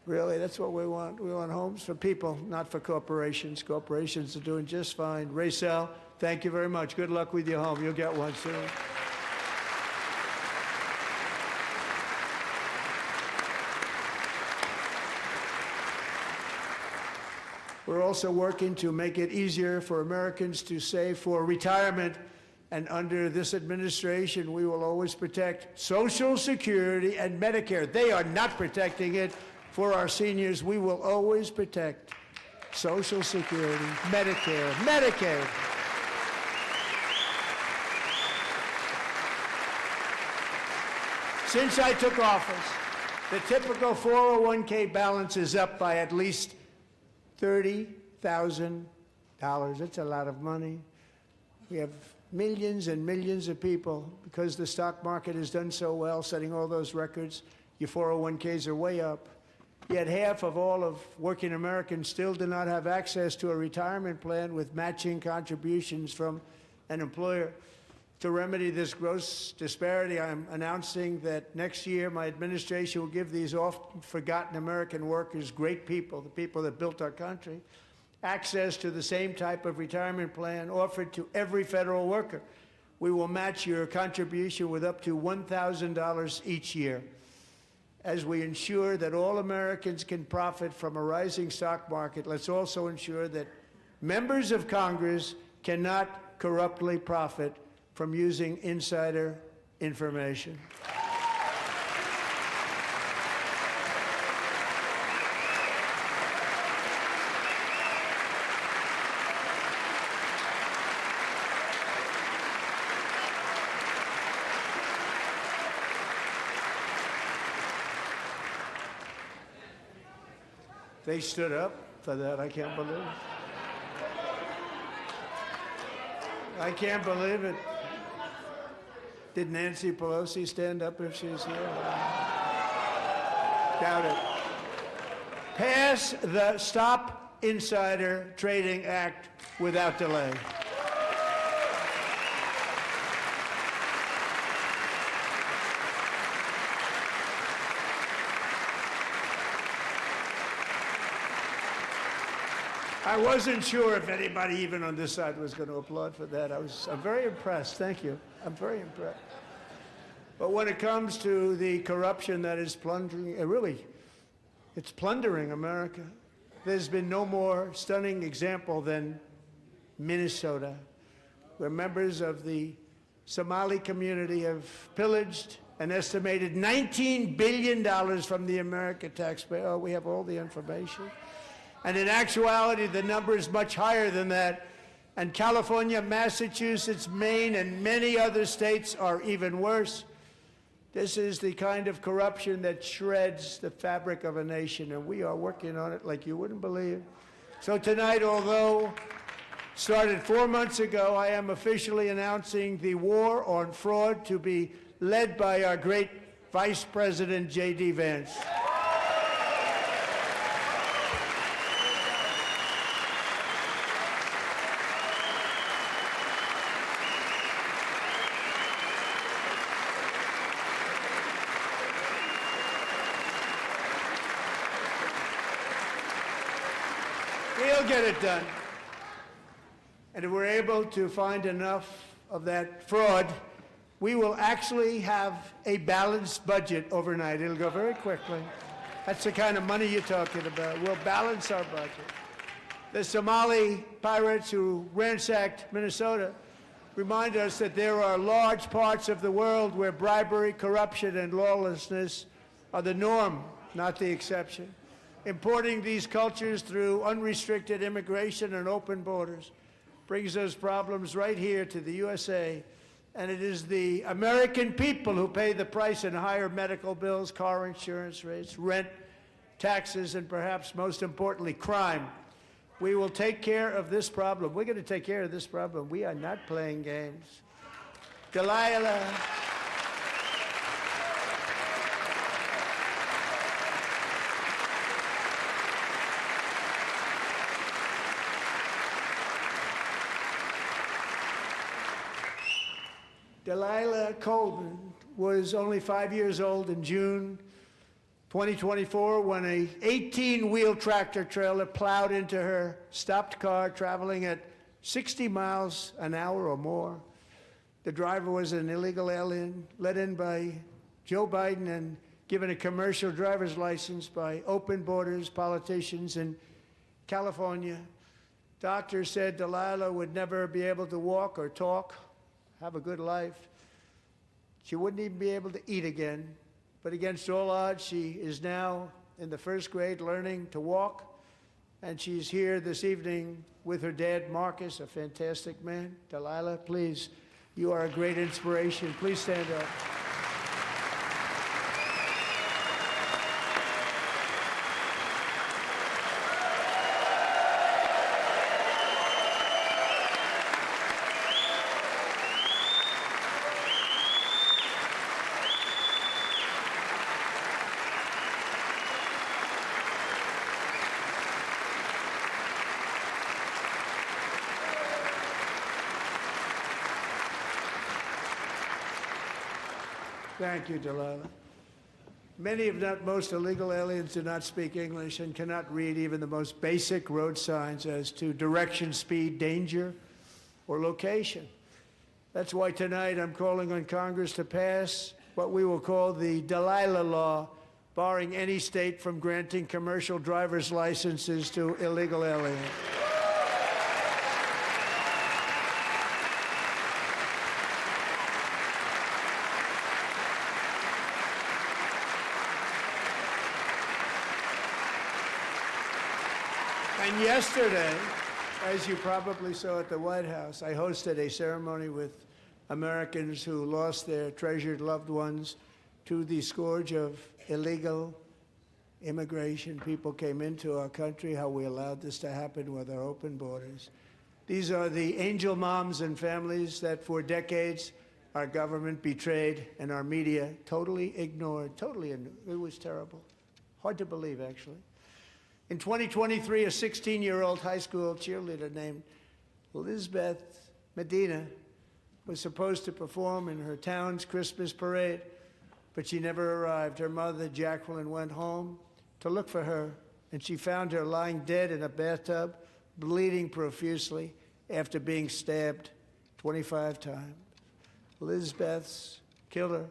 really, that's what we want. We want homes for people, not for corporations. Corporations are doing just fine. Racel, thank you very much. Good luck with your home. You'll get one soon. We're also working to make it easier for Americans to save for retirement. And under this administration, we will always protect Social Security and Medicare. They are not protecting it for our seniors. We will always protect Social Security, Medicare, Medicaid. Since I took office, the typical 401k balance is up by at least $30,000. That's a lot of money. We have millions and millions of people, because the stock market has done so well, setting all those records. Your 401ks are way up. Yet half of all of working Americans still do not have access to a retirement plan with matching contributions from an employer. To remedy this gross disparity, I'm announcing that next year my administration will give these often forgotten American workers, great people, the people that built our country, access to the same type of retirement plan offered to every federal worker. We will match your contribution with up to $1,000 each year. As we ensure that all Americans can profit from a rising stock market, let's also ensure that members of Congress cannot corruptly profit from using insider information. They stood up for that. I can't believe it. I can't believe it. Did Nancy Pelosi stand up if she's here? Doubt it. Pass the Stop Insider Trading Act without delay. I wasn't sure if anybody even on this side was going to applaud for that. I'm very impressed. Thank you. I'm very impressed. But when it comes to the corruption that is plundering, it's plundering America. There's been no more stunning example than Minnesota, where members of the Somali community have pillaged an estimated $19 billion from the American taxpayer. Oh, we have all the information. And in actuality, the number is much higher than that. And California, Massachusetts, Maine, and many other states are even worse. This is the kind of corruption that shreds the fabric of a nation, and we are working on it like you wouldn't believe. So tonight, although started 4 months ago, I am officially announcing the war on fraud to be led by our great Vice President, J.D. Vance. We'll get it done. And if we're able to find enough of that fraud, we will actually have a balanced budget overnight. It'll go very quickly. That's the kind of money you're talking about. We'll balance our budget. The Somali pirates who ransacked Minnesota remind us that there are large parts of the world where bribery, corruption, and lawlessness are the norm, not the exception. Importing these cultures through unrestricted immigration and open borders brings those problems right here to the USA. And it is the American people who pay the price in higher medical bills, car insurance rates, rent, taxes, and perhaps most importantly, crime. We will take care of this problem. We're going to take care of this problem. We are not playing games. Delilah. Delilah Colvin was only 5 years old in June 2024 when a 18-wheel tractor trailer plowed into her stopped car traveling at 60 miles an hour or more. The driver was an illegal alien let in by Joe Biden and given a commercial driver's license by open borders politicians in California. Doctors said Delilah would never be able to walk or talk, have a good life. She wouldn't even be able to eat again. But against all odds, she is now in the first grade learning to walk. And she's here this evening with her dad, Marcus, a fantastic man. Delilah, please, you are a great inspiration. Please stand up. Thank you, Delilah. Many, if not most, illegal aliens do not speak English and cannot read even the most basic road signs as to direction, speed, danger, or location. That's why tonight I'm calling on Congress to pass what we will call the Delilah Law, barring any state from granting commercial driver's licenses to illegal aliens. And yesterday, as you probably saw at the White House, I hosted a ceremony with Americans who lost their treasured loved ones to the scourge of illegal immigration. People came into our country, how we allowed this to happen with our open borders. These are the angel moms and families that for decades our government betrayed and our media totally ignored. It was terrible. Hard to believe, actually. In 2023, a 16-year-old high school cheerleader named Elizabeth Medina was supposed to perform in her town's Christmas parade, but she never arrived. Her mother, Jacqueline, went home to look for her, and she found her lying dead in a bathtub bleeding profusely after being stabbed 25 times. Lizbeth's killer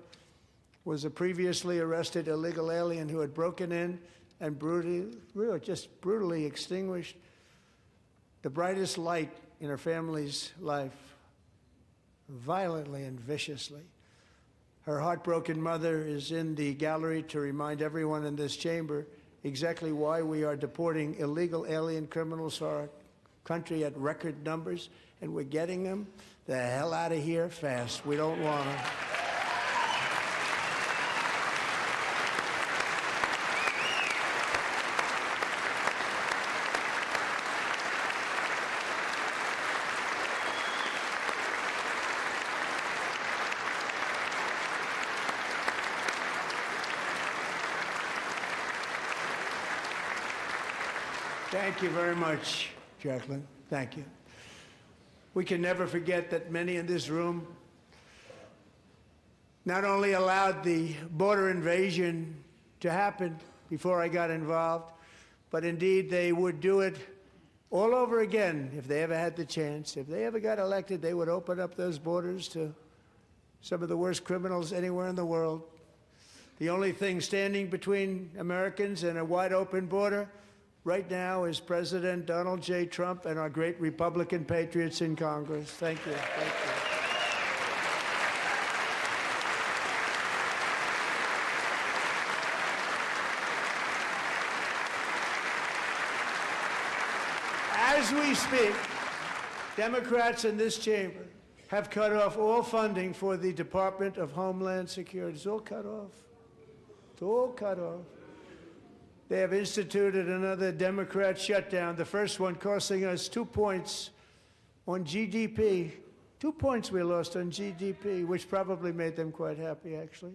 was a previously arrested illegal alien who had broken in and brutally extinguished the brightest light in her family's life, violently and viciously. Her heartbroken mother is in the gallery to remind everyone in this chamber exactly why we are deporting illegal alien criminals to our country at record numbers, and we're getting them the hell out of here fast. We don't want them. Thank you very much, Jacqueline. Thank you. We can never forget that many in this room not only allowed the border invasion to happen before I got involved, but indeed they would do it all over again if they ever had the chance. If they ever got elected, they would open up those borders to some of the worst criminals anywhere in the world. The only thing standing between Americans and a wide open border right now is President Donald J. Trump and our great Republican patriots in Congress. Thank you. Thank you. As we speak, Democrats in this chamber have cut off all funding for the Department of Homeland Security. It's all cut off. It's all cut off. They have instituted another Democrat shutdown, the first one costing us 2 points on GDP. 2 points we lost on GDP, which probably made them quite happy, actually.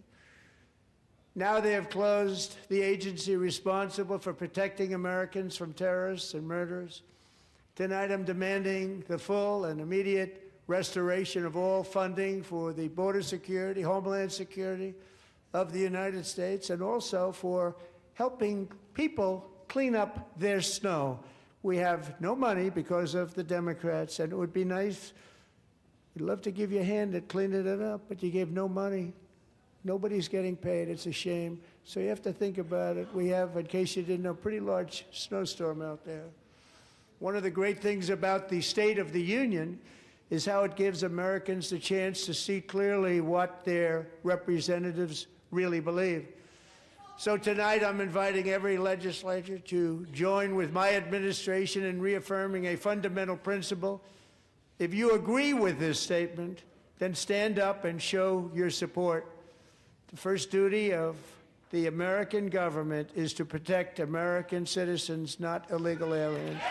Now they have closed the agency responsible for protecting Americans from terrorists and murderers. Tonight I'm demanding the full and immediate restoration of all funding for the border security, homeland security of the United States, and also for helping people clean up their snow. We have no money because of the Democrats, and it would be nice. We'd love to give you a hand at cleaning it up, but you gave no money. Nobody's getting paid. It's a shame. So you have to think about it. We have, in case you didn't know, a pretty large snowstorm out there. One of the great things about the State of the Union is how it gives Americans the chance to see clearly what their representatives really believe. So tonight I'm inviting every legislator to join with my administration in reaffirming a fundamental principle. If you agree with this statement, then stand up and show your support. The first duty of the American government is to protect American citizens, not illegal aliens.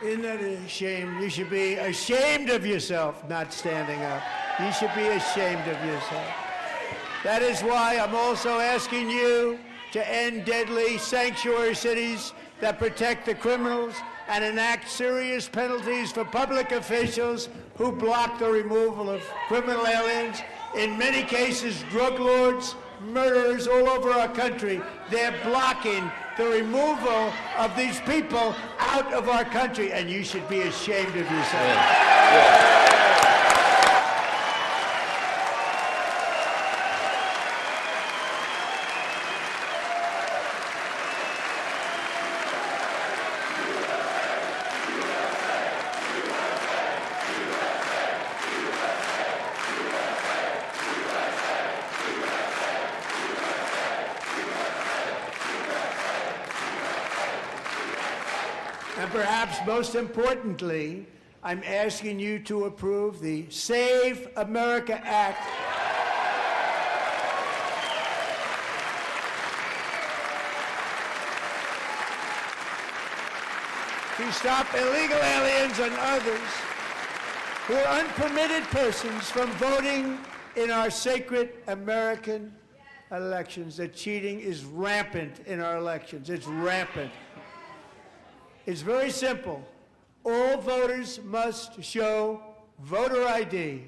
Isn't that a shame? You should be ashamed of yourself not standing up. You should be ashamed of yourself. That is why I'm also asking you to end deadly sanctuary cities that protect the criminals and enact serious penalties for public officials who block the removal of criminal aliens. In many cases, drug lords, murderers all over our country, they're blocking the removal of these people out of our country, and you should be ashamed of yourself. And perhaps most importantly, I'm asking you to approve the Save America Act. To stop illegal aliens and others who are unpermitted persons from voting in our sacred American elections. The cheating is rampant in our elections. It's rampant. It's very simple. All voters must show voter ID.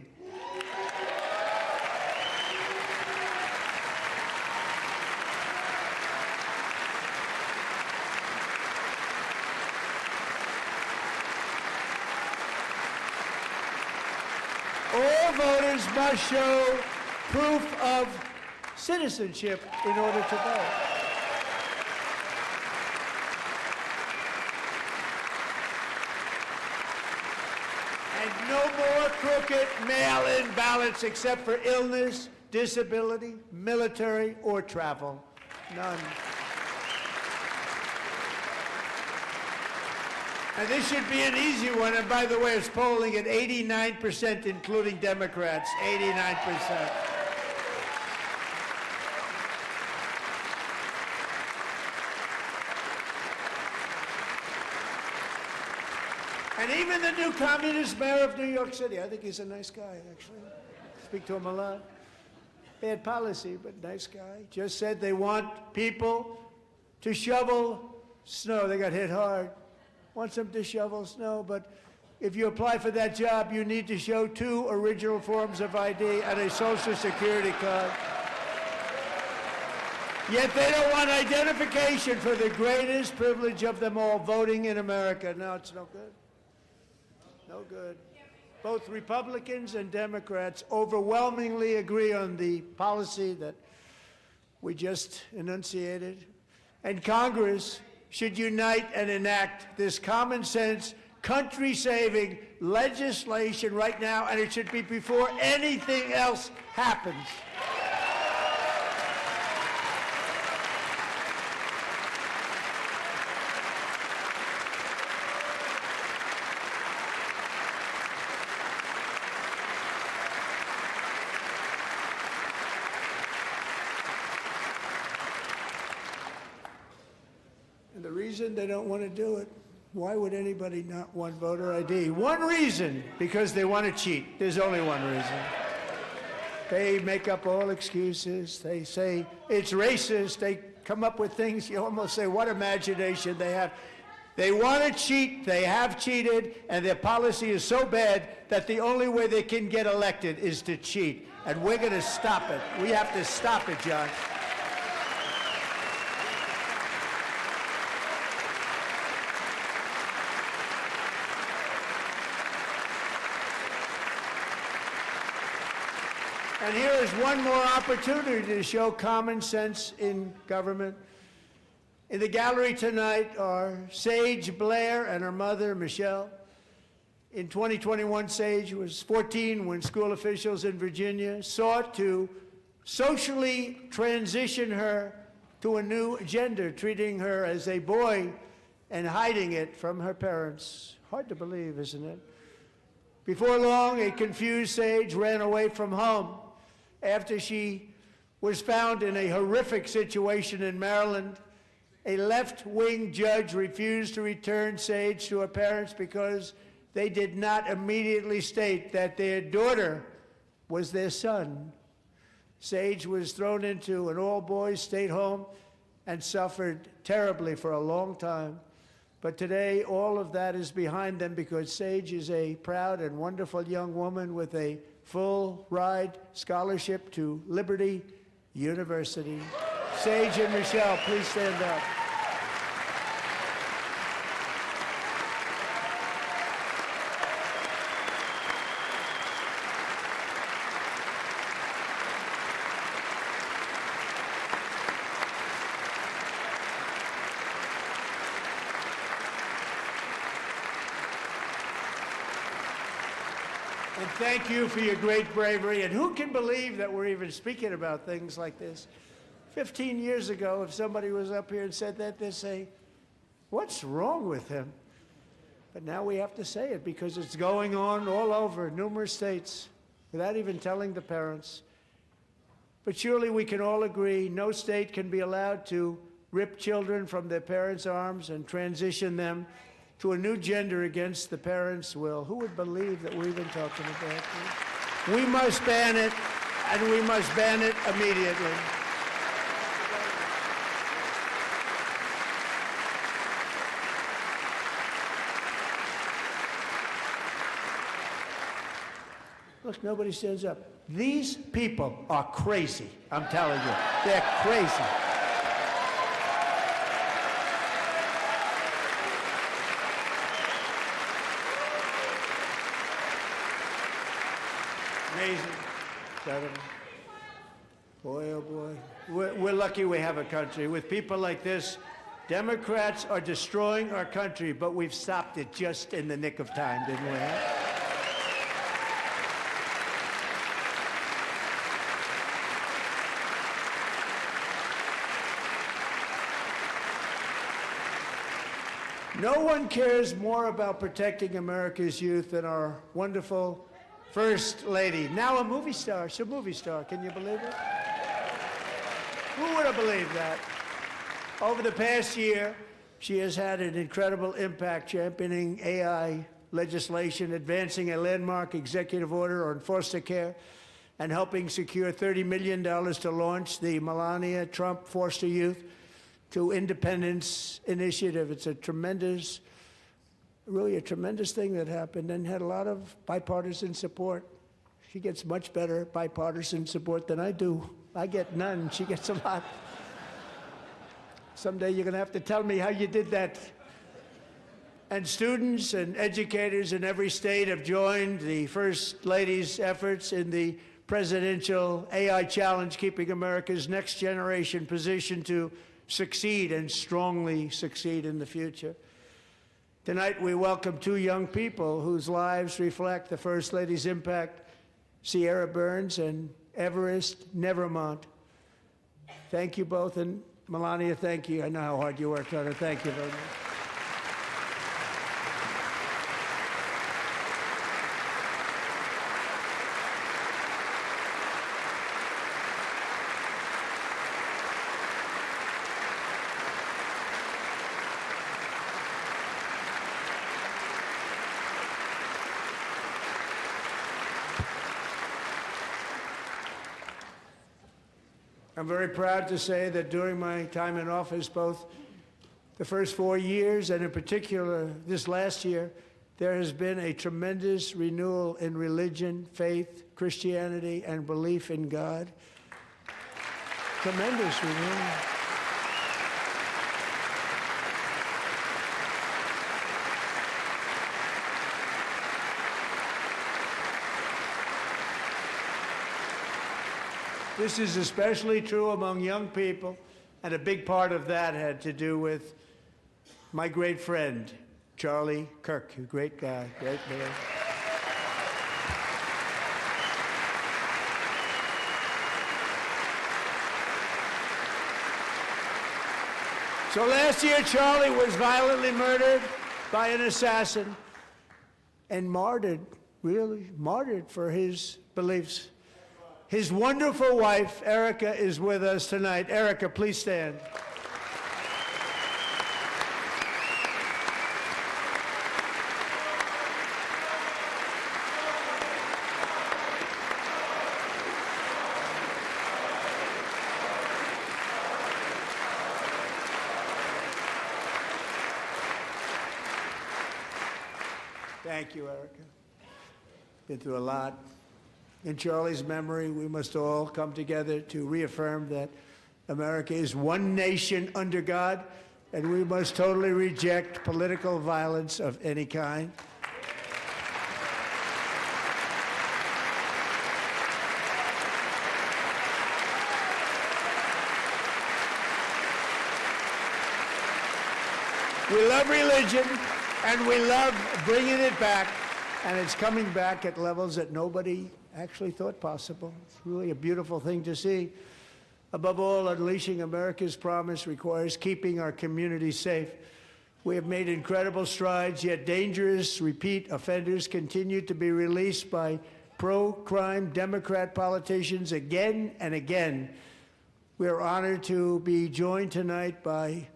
All voters must show proof of citizenship in order to vote. And no more crooked mail-in ballots except for illness, disability, military, or travel. None. And this should be an easy one. And by the way, it's polling at 89%, including Democrats. 89%. And even the new communist mayor of New York City, I think he's a nice guy, actually. Speak to him a lot. Bad policy, but nice guy. Just said they want people to shovel snow. They got hit hard. Wants them to shovel snow, but if you apply for that job, you need to show 2 original forms of ID and a Social Security card. Yet they don't want identification for the greatest privilege of them all, voting in America. No, it's no good. No good. Both Republicans and Democrats overwhelmingly agree on the policy that we just enunciated. And Congress should unite and enact this common sense, country-saving legislation right now, and it should be before anything else happens. And the reason they don't want to do it, why would anybody not want voter ID? One reason, because they want to cheat. There's only one reason. They make up all excuses. They say it's racist. They come up with things. You almost say, what imagination they have. They want to cheat. They have cheated. And their policy is so bad that the only way they can get elected is to cheat. And we're going to stop it. We have to stop it, John. And here is one more opportunity to show common sense in government. In the gallery tonight are Sage Blair and her mother, Michelle. In 2021, Sage was 14 when school officials in Virginia sought to socially transition her to a new gender, treating her as a boy and hiding it from her parents. Hard to believe, isn't it? Before long, a confused Sage ran away from home after she was found in a horrific situation in Maryland A left-wing judge refused to return Sage to her parents because they did not immediately state that their daughter was their son. Sage was thrown into an all-boys state home and suffered terribly for a long time. But today, all of that is behind them because Sage is a proud and wonderful young woman with a full-ride scholarship to Liberty University. Sage and Michelle, please stand up. And thank you for your great bravery. And who can believe that we're even speaking about things like this? 15 years ago, if somebody was up here and said that, they'd say, what's wrong with him? But now we have to say it because it's going on all over numerous states without even telling the parents. But surely we can all agree no state can be allowed to rip children from their parents' arms and transition them to a new gender against the parents' will. Who would believe that we're even talking about this? We must ban it, and we must ban it immediately. Look, nobody stands up. These people are crazy, I'm telling you. They're crazy. Amazing. Incredible. Boy, oh boy. We're lucky we have a country. With people like this, Democrats are destroying our country, but we've stopped it just in the nick of time, didn't we? Huh? No one cares more about protecting America's youth than our wonderful First Lady, now a movie star. She's a movie star. Can you believe it? Who would have believed that? Over the past year, she has had an incredible impact championing AI legislation, advancing a landmark executive order on foster care, and helping secure $30 million to launch the Melania Trump Foster Youth to Independence Initiative. It's a tremendous, really a tremendous thing that happened and had a lot of bipartisan support. She gets much better bipartisan support than I do. I get none. She gets a lot. Someday you're going to have to tell me how you did that. And students and educators in every state have joined the First Lady's efforts in the presidential AI challenge, keeping America's next generation positioned to succeed and strongly succeed in the future. Tonight, we welcome two young people whose lives reflect the First Lady's impact, Sierra Burns and Everest Nevermont. Thank you both, and Melania, thank you. I know how hard you worked on it. Thank you very much. I'm very proud to say that during my time in office, both the first 4 years and in particular this last year, there has been a tremendous renewal in religion, faith, Christianity, and belief in God. Tremendous renewal. This is especially true among young people, and a big part of that had to do with my great friend, Charlie Kirk, a great guy, great man. So last year, Charlie was violently murdered by an assassin and martyred, really martyred for his beliefs. His wonderful wife, Erica, is with us tonight. Erica, please stand. Thank you, Erica. Been through a lot. In Charlie's memory, we must all come together to reaffirm that America is one nation under God, and we must totally reject political violence of any kind. We love religion, and we love bringing it back, and it's coming back at levels that nobody actually thought possible. It's really a beautiful thing to see. Above all, unleashing America's promise requires keeping our communities safe. We have made incredible strides, yet dangerous repeat offenders continue to be released by pro-crime Democrat politicians again and again. We are honored to be joined tonight by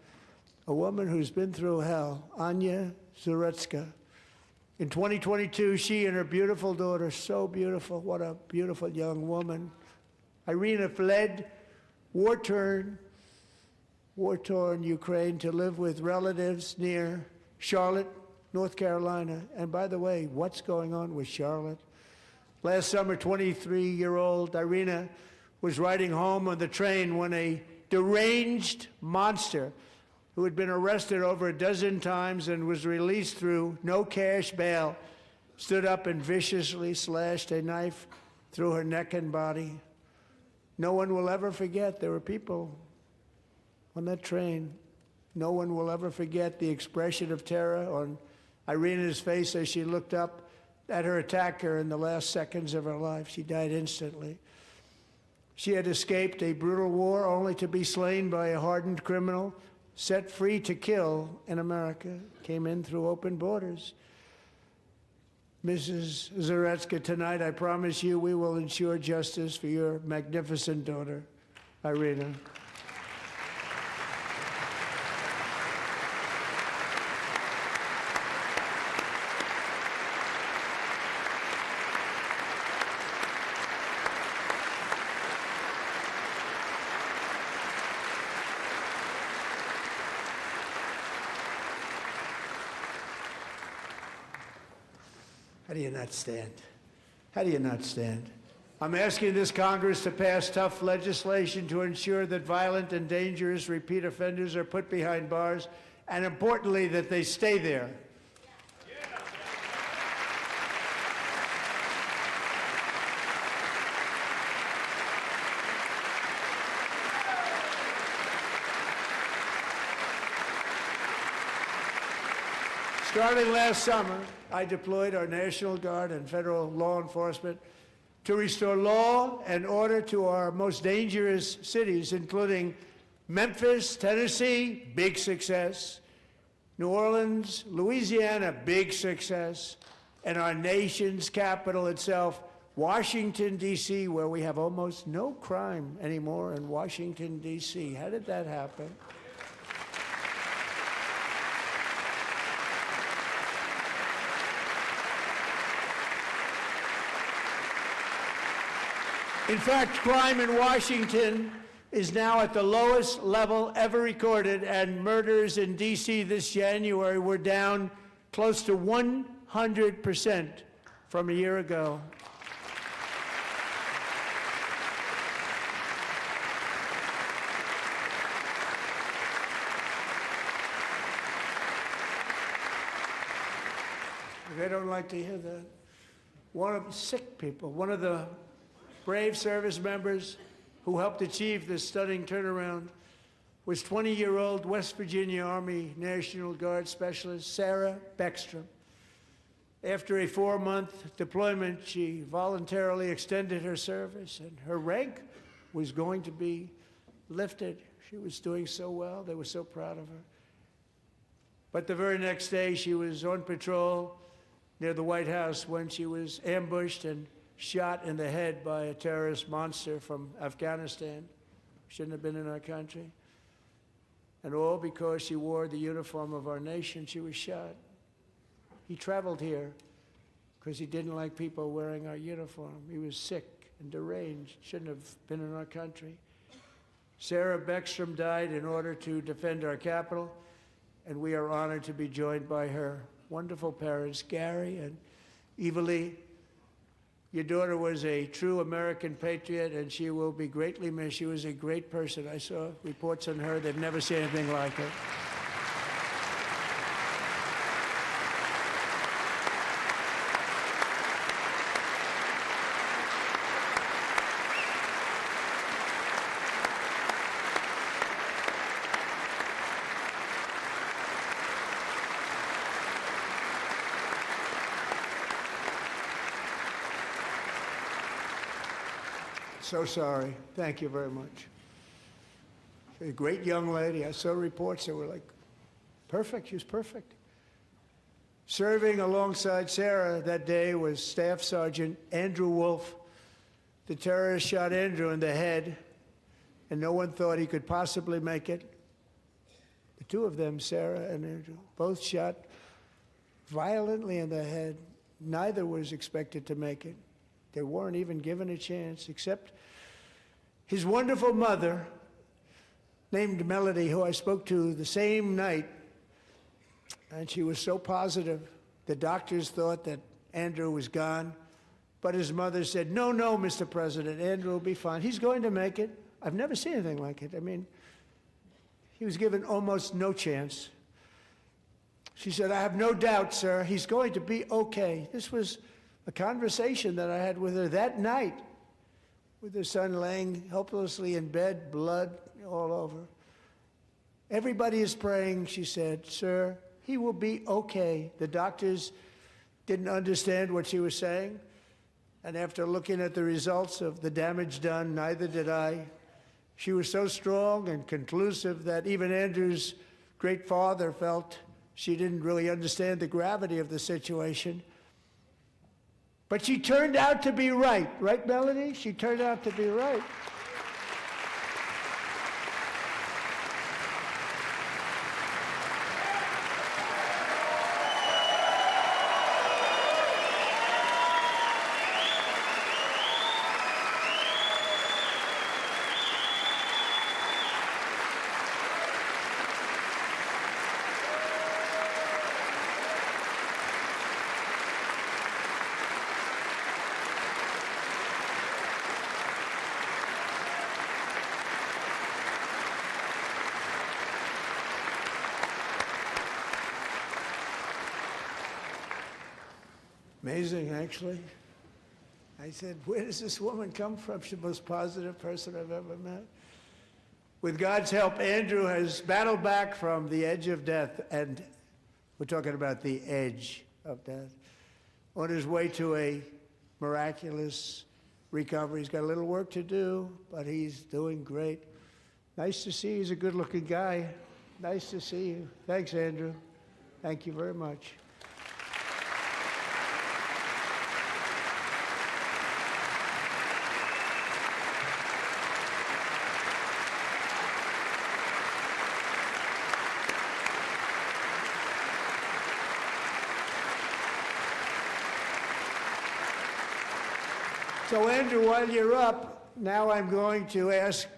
a woman who's been through hell, Anya Zaretska. In 2022, she and her beautiful daughter, so beautiful, what a beautiful young woman, Irina, fled war-torn Ukraine to live with relatives near Charlotte, North Carolina. And by the way, what's going on with Charlotte? Last summer, 23-year-old Irina was riding home on the train when a deranged monster who had been arrested over a dozen times and was released through no cash bail, stood up and viciously slashed a knife through her neck and body. No one will ever forget. There were people on that train. No one will ever forget the expression of terror on Irina's face as she looked up at her attacker in the last seconds of her life. She died instantly. She had escaped a brutal war only to be slain by a hardened criminal, set free to kill in America, came in through open borders. Mrs. Zaretska, tonight I promise you we will ensure justice for your magnificent daughter, Irina. How do you not stand? How do you not stand? I'm asking this Congress to pass tough legislation to ensure that violent and dangerous repeat offenders are put behind bars, and importantly, that they stay there. Starting last summer, I deployed our National Guard and federal law enforcement to restore law and order to our most dangerous cities, including Memphis, Tennessee, big success, New Orleans, Louisiana, big success, and our nation's capital itself, Washington, D.C., where we have almost no crime anymore in Washington, D.C. How did that happen? In fact, crime in Washington is now at the lowest level ever recorded, and murders in D.C. this January were down close to 100% from a year ago. They don't like to hear that. One of the sick people, one of the brave service members who helped achieve this stunning turnaround was 20-year-old West Virginia Army National Guard Specialist Sarah Beckstrom. After a 4-month deployment, she voluntarily extended her service, and her rank was going to be lifted. She was doing so well. They were so proud of her. But the very next day, she was on patrol near the White House when she was ambushed and shot in the head by a terrorist monster from Afghanistan. Shouldn't have been in our country. And all because she wore the uniform of our nation, she was shot. He traveled here because he didn't like people wearing our uniform. He was sick and deranged, shouldn't have been in our country. Sarah Beckstrom died in order to defend our capital, and we are honored to be joined by her wonderful parents, Gary and Evalie. Your daughter was a true American patriot, and she will be greatly missed. She was a great person. I saw reports on her. They've never seen anything like her. So sorry. Thank you very much. A great young lady. I saw reports that were like, perfect. She was perfect. Serving alongside Sarah that day was Staff Sergeant Andrew Wolf. The terrorist shot Andrew in the head, and no one thought he could possibly make it. The two of them, Sarah and Andrew, both shot violently in the head. Neither was expected to make it. They weren't even given a chance, except his wonderful mother, named Melody, who I spoke to the same night, and she was so positive. The doctors thought that Andrew was gone, but his mother said, no, no, Mr. President, Andrew will be fine. He's going to make it. I've never seen anything like it. I mean, he was given almost no chance. She said, I have no doubt, sir, he's going to be okay. This was a conversation that I had with her that night, with her son laying helplessly in bed, blood all over. Everybody is praying, she said, sir, he will be okay. The doctors didn't understand what she was saying, and after looking at the results of the damage done, neither did I. She was so strong and conclusive that even Andrew's great father felt she didn't really understand the gravity of the situation. But she turned out to be right. Right, Melody? She turned out to be right. Amazing, actually. I said, where does this woman come from? She's the most positive person I've ever met. With God's help, Andrew has battled back from the edge of death, and we're talking about the edge of death, on his way to a miraculous recovery. He's got a little work to do, but he's doing great. Nice to see you. He's a good-looking guy. Nice to see you. Thanks, Andrew. Thank you very much. So, Andrew, while you're up, now I'm going to ask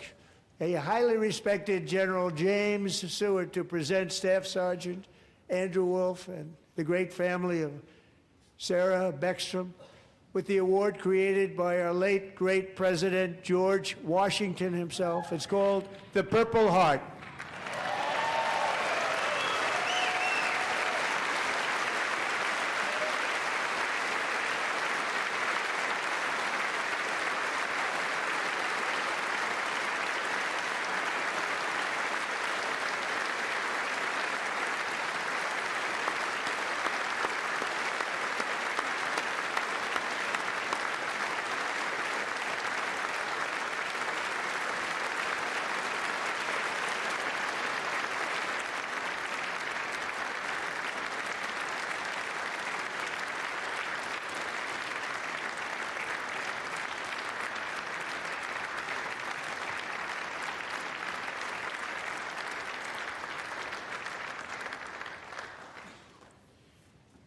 a highly respected General James Seward to present Staff Sergeant Andrew Wolf and the great family of Sarah Beckstrom with the award created by our late, great President George Washington himself. It's called the Purple Heart.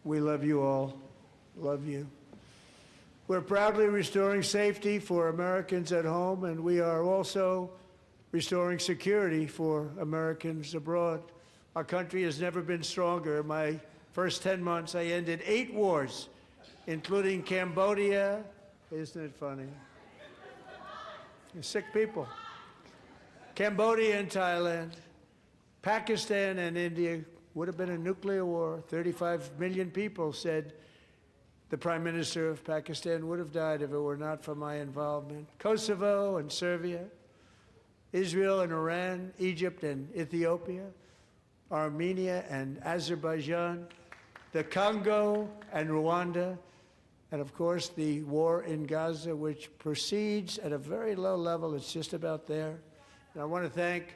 We love you all. Love you. We're proudly restoring safety for Americans at home, and we are also restoring security for Americans abroad. Our country has never been stronger. My first 10 months, I ended 8 wars, including Cambodia. Isn't it funny? Sick people. Cambodia and Thailand, Pakistan and India. Would have been a nuclear war. 35 million people said the Prime Minister of Pakistan would have died if it were not for my involvement. Kosovo and Serbia, Israel and Iran, Egypt and Ethiopia, Armenia and Azerbaijan, the Congo and Rwanda, and of course the war in Gaza, which proceeds at a very low level. It's just about there. And I want to thank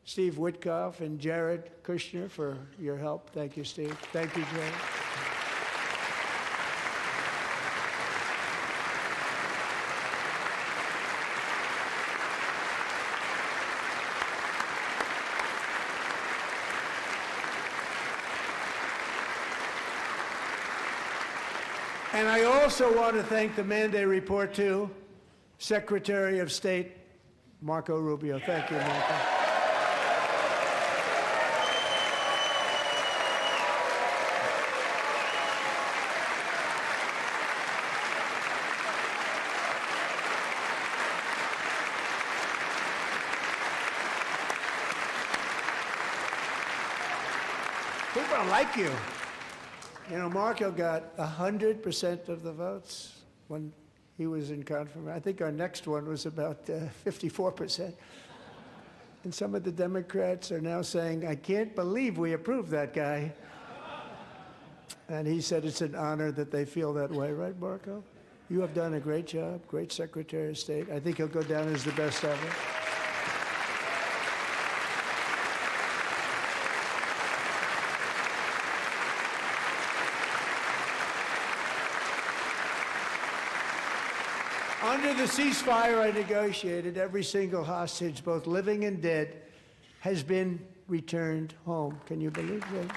Steve Witkoff and Jared Kushner for your help. Thank you, Steve. Thank you, Jared. And I also want to thank the man they report to, Secretary of State Marco Rubio. Thank you, Marco. People don't like you. You know, Marco got 100% of the votes when he was in confirmation. I think our next one was about 54%. And some of the Democrats are now saying, I can't believe we approved that guy. And he said it's an honor that they feel that way, right, Marco? You have done a great job, great Secretary of State. I think he'll go down as the best ever. Under the ceasefire I negotiated, every single hostage, both living and dead, has been returned home. Can you believe that?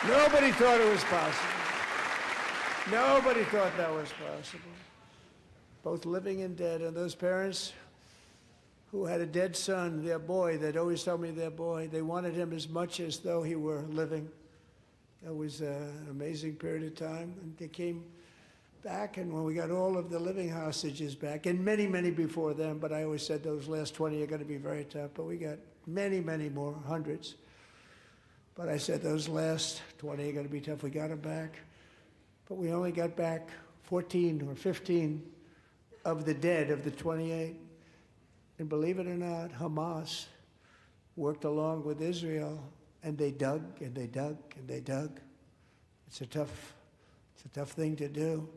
Nobody thought it was possible. Nobody thought that was possible. Both living and dead. And those parents who had a dead son, their boy, they'd always tell me their boy, they wanted him as much as though he were living. It was an amazing period of time. And they came back, and when we got all of the living hostages back, and many, many before them, but I always said those last 20 are going to be very tough, but we got many, many more, hundreds. But I said those last 20 are going to be tough. We got them back. But we only got back 14 or 15 of the dead of the 28. And believe it or not, Hamas worked along with Israel, and they dug and they dug and they dug. It's a tough thing to do,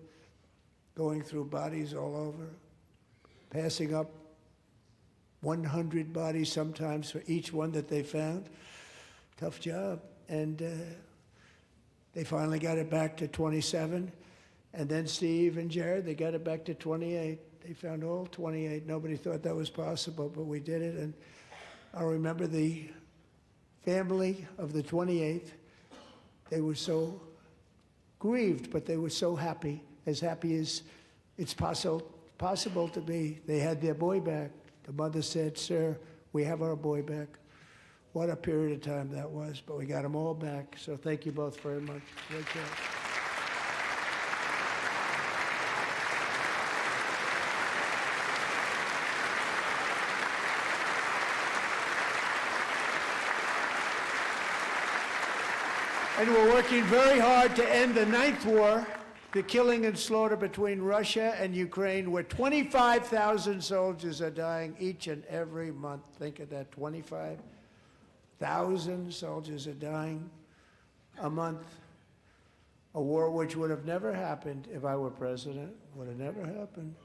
going through bodies all over, passing up 100 bodies sometimes for each one that they found. Tough job. And they finally got it back to 27. And then Steve and Jared, they got it back to 28. They found all 28. Nobody thought that was possible, but we did it. And I remember the family of the 28th. They were so grieved, but they were so happy as it's possible to be. They had their boy back. The mother said, "Sir, we have our boy back." What a period of time that was, but we got them all back. So thank you both very much. Great job. And we're working very hard to end the 9th war, the killing and slaughter between Russia and Ukraine, where 25,000 soldiers are dying each and every month. Think of that, 25,000 soldiers are dying a month. A war which would have never happened if I were president, would have never happened.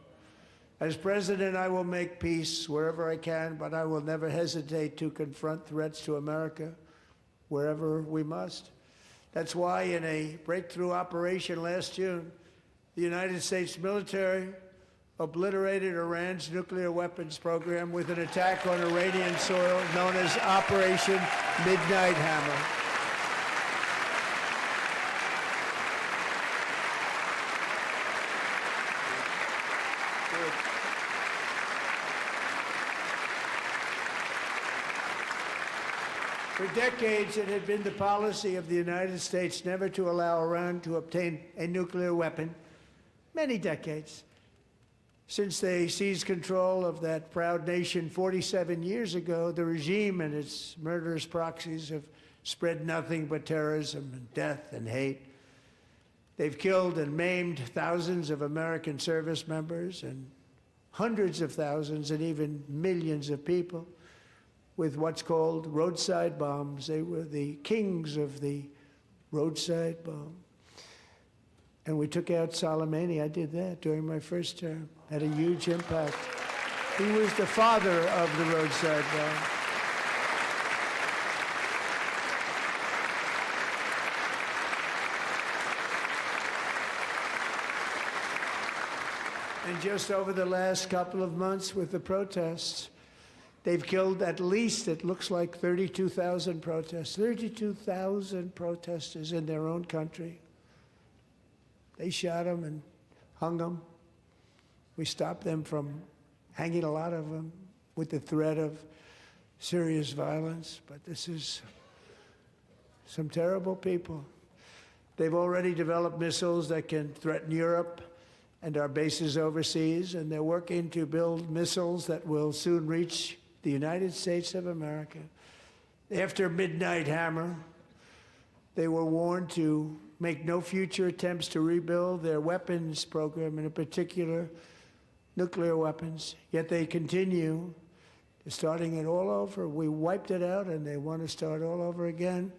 As president, I will make peace wherever I can, but I will never hesitate to confront threats to America wherever we must. That's why in a breakthrough operation last June, the United States military obliterated Iran's nuclear weapons program with an attack on Iranian soil known as Operation Midnight Hammer. For decades, it had been the policy of the United States never to allow Iran to obtain a nuclear weapon. Many decades. Since they seized control of that proud nation 47 years ago, the regime and its murderous proxies have spread nothing but terrorism and death and hate. They've killed and maimed thousands of American service members and hundreds of thousands and even millions of people with what's called roadside bombs. They were the kings of the roadside bomb. And we took out Soleimani. I did that during my first term. Had a huge impact. He was the father of the roadside bomb. And just over the last couple of months with the protests, they've killed at least, it looks like, 32,000 protests. 32,000 protesters in their own country. They shot them and hung them. We stopped them from hanging a lot of them with the threat of serious violence. But this is some terrible people. They've already developed missiles that can threaten Europe and our bases overseas, and they're working to build missiles that will soon reach the United States of America. After Midnight Hammer, they were warned to make no future attempts to rebuild their weapons program, and in particular, nuclear weapons. Yet they continue, starting it all over. We wiped it out, and they want to start all over again,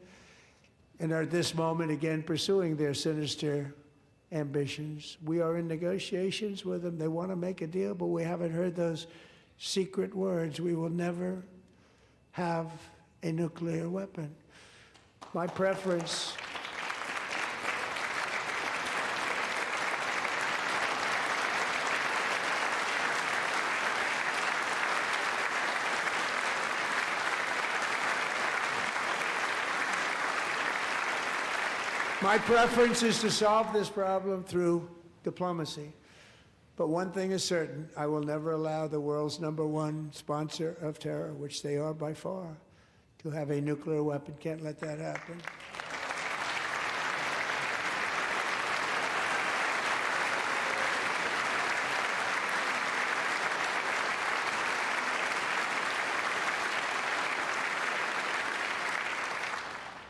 and are at this moment again pursuing their sinister ambitions. We are in negotiations with them. They want to make a deal, but we haven't heard those secret words. We will never have a nuclear weapon. My preference is to solve this problem through diplomacy. But one thing is certain, I will never allow the world's #1 sponsor of terror, which they are by far, to have a nuclear weapon. Can't let that happen.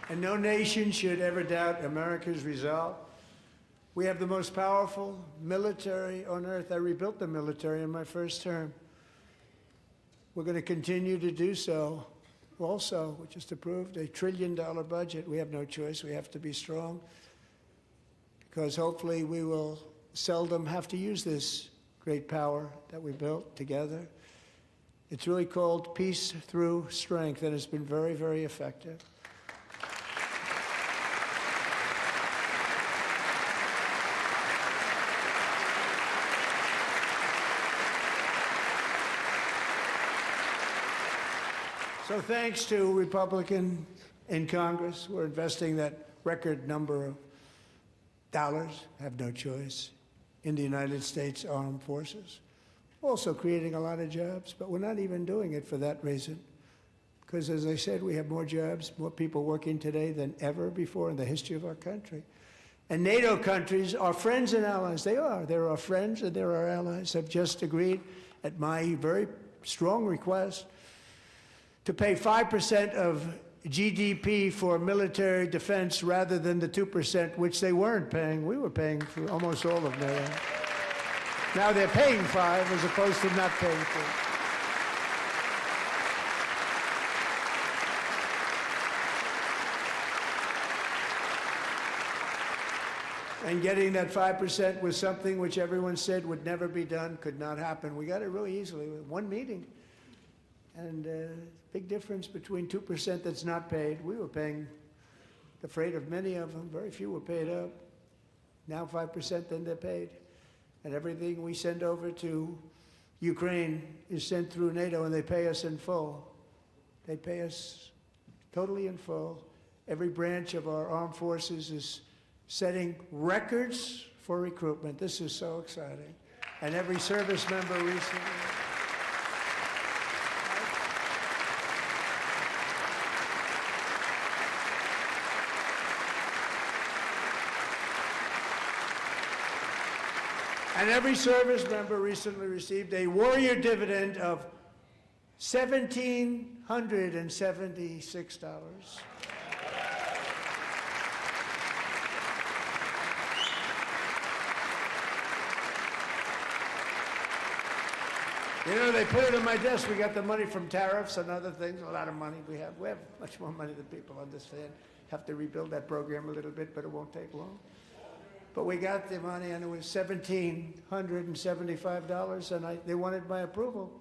And no nation should ever doubt America's resolve. We have the most powerful military on earth. I rebuilt the military in my first term. We're going to continue to do so. Also, we just approved a $1 trillion budget. We have no choice. We have to be strong, because hopefully we will seldom have to use this great power that we built together. It's really called peace through strength, and it's been very, very effective. So thanks to Republicans in Congress, we're investing that record number of dollars, have no choice, in the United States Armed Forces. Also creating a lot of jobs, but we're not even doing it for that reason. Because as I said, we have more jobs, more people working today than ever before in the history of our country. And NATO countries are friends and allies. They are. They're our friends and they're our allies. Have just agreed, at my very strong request, to pay 5% of GDP for military defense rather than the 2%, which they weren't paying. We were paying for almost all of NATO. Now they're paying 5 as opposed to not paying 4. And getting that 5% was something which everyone said would never be done, could not happen. We got it really easily with one meeting. And big difference between 2% that's not paid. We were paying the freight of many of them. Very few were paid up. Now 5%, then they're paid. And everything we send over to Ukraine is sent through NATO, and they pay us in full. They pay us totally in full. Every branch of our armed forces is setting records for recruitment. This is so exciting. And every service member recently. And every service member recently received a warrior dividend of $1,776. You know, they put it on my desk. We got the money from tariffs and other things, a lot of money we have. We have much more money than people understand. Have to rebuild that program a little bit, but it won't take long. But we got the money, and it was $1,775, and they wanted my approval.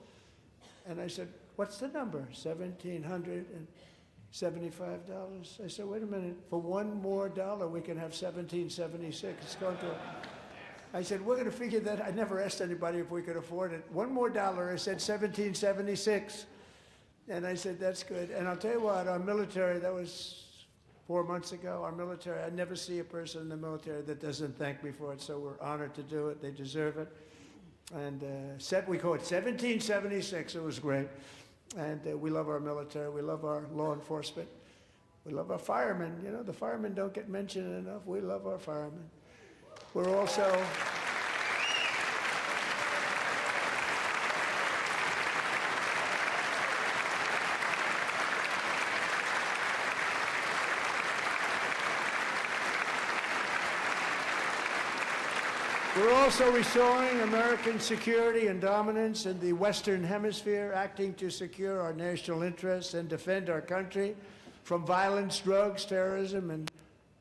And I said, what's the number? $1,775. I said, wait a minute. For one more dollar, we can have $1,776. It's going to... I said, we're going to figure that. I never asked anybody if we could afford it. One more dollar, I said $1,776. And I said, that's good. And I'll tell you what, our military, that was 4 months ago, our military, I never see a person in the military that doesn't thank me for it, so we're honored to do it. They deserve it. And we call it $1,776. It was great. And we love our military. We love our law enforcement. We love our firemen. You know, the firemen don't get mentioned enough. We love our firemen. We're also restoring American security and dominance in the Western Hemisphere, acting to secure our national interests and defend our country from violence, drugs, terrorism, and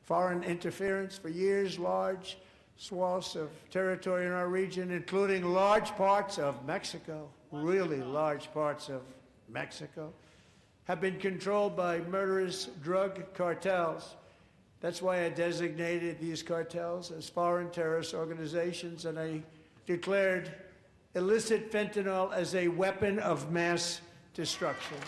foreign interference. For years, large swaths of territory in our region, including large parts of Mexico, really large parts of Mexico, have been controlled by murderous drug cartels. That's why I designated these cartels as foreign terrorist organizations, and I declared illicit fentanyl as a weapon of mass destruction.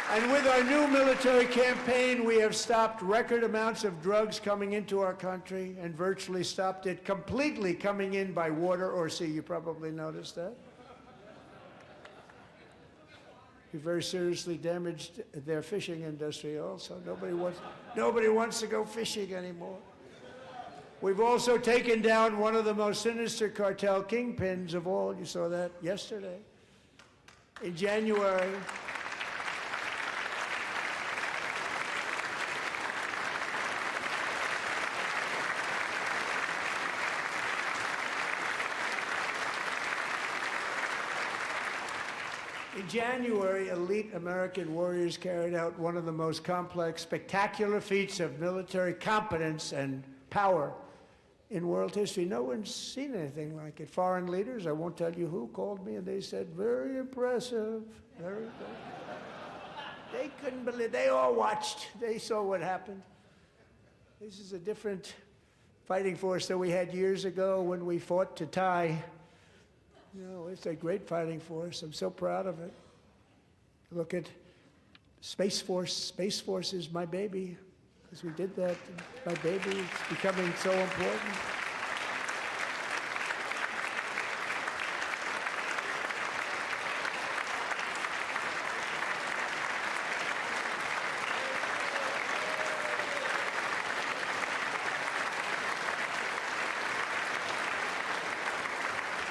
And with our new military campaign, we have stopped record amounts of drugs coming into our country and virtually stopped it completely coming in by water or sea. You probably noticed that. We very seriously damaged their fishing industry also. Nobody wants to go fishing anymore. We've also taken down one of the most sinister cartel kingpins of all. You saw that yesterday. In January, elite American warriors carried out one of the most complex, spectacular feats of military competence and power in world history. No one's seen anything like it. Foreign leaders, I won't tell you who, called me and they said, very impressive, very good. They couldn't believe, they all watched, they saw what happened. This is a different fighting force that we had years ago when we fought to tie. You know, it's a great fighting force. I'm so proud of it. Look at Space Force. Space Force is my baby, because we did that. My baby is becoming so important.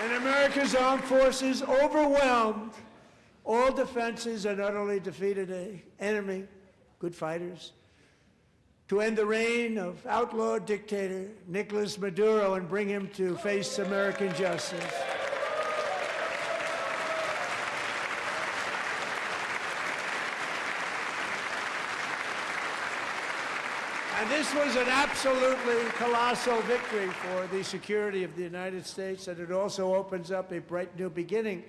And America's armed forces overwhelmed all defenses and utterly defeated an enemy, good fighters, to end the reign of outlaw dictator Nicolas Maduro and bring him to face American justice. And this was an absolutely colossal victory for the security of the United States, and it also opens up a bright new beginning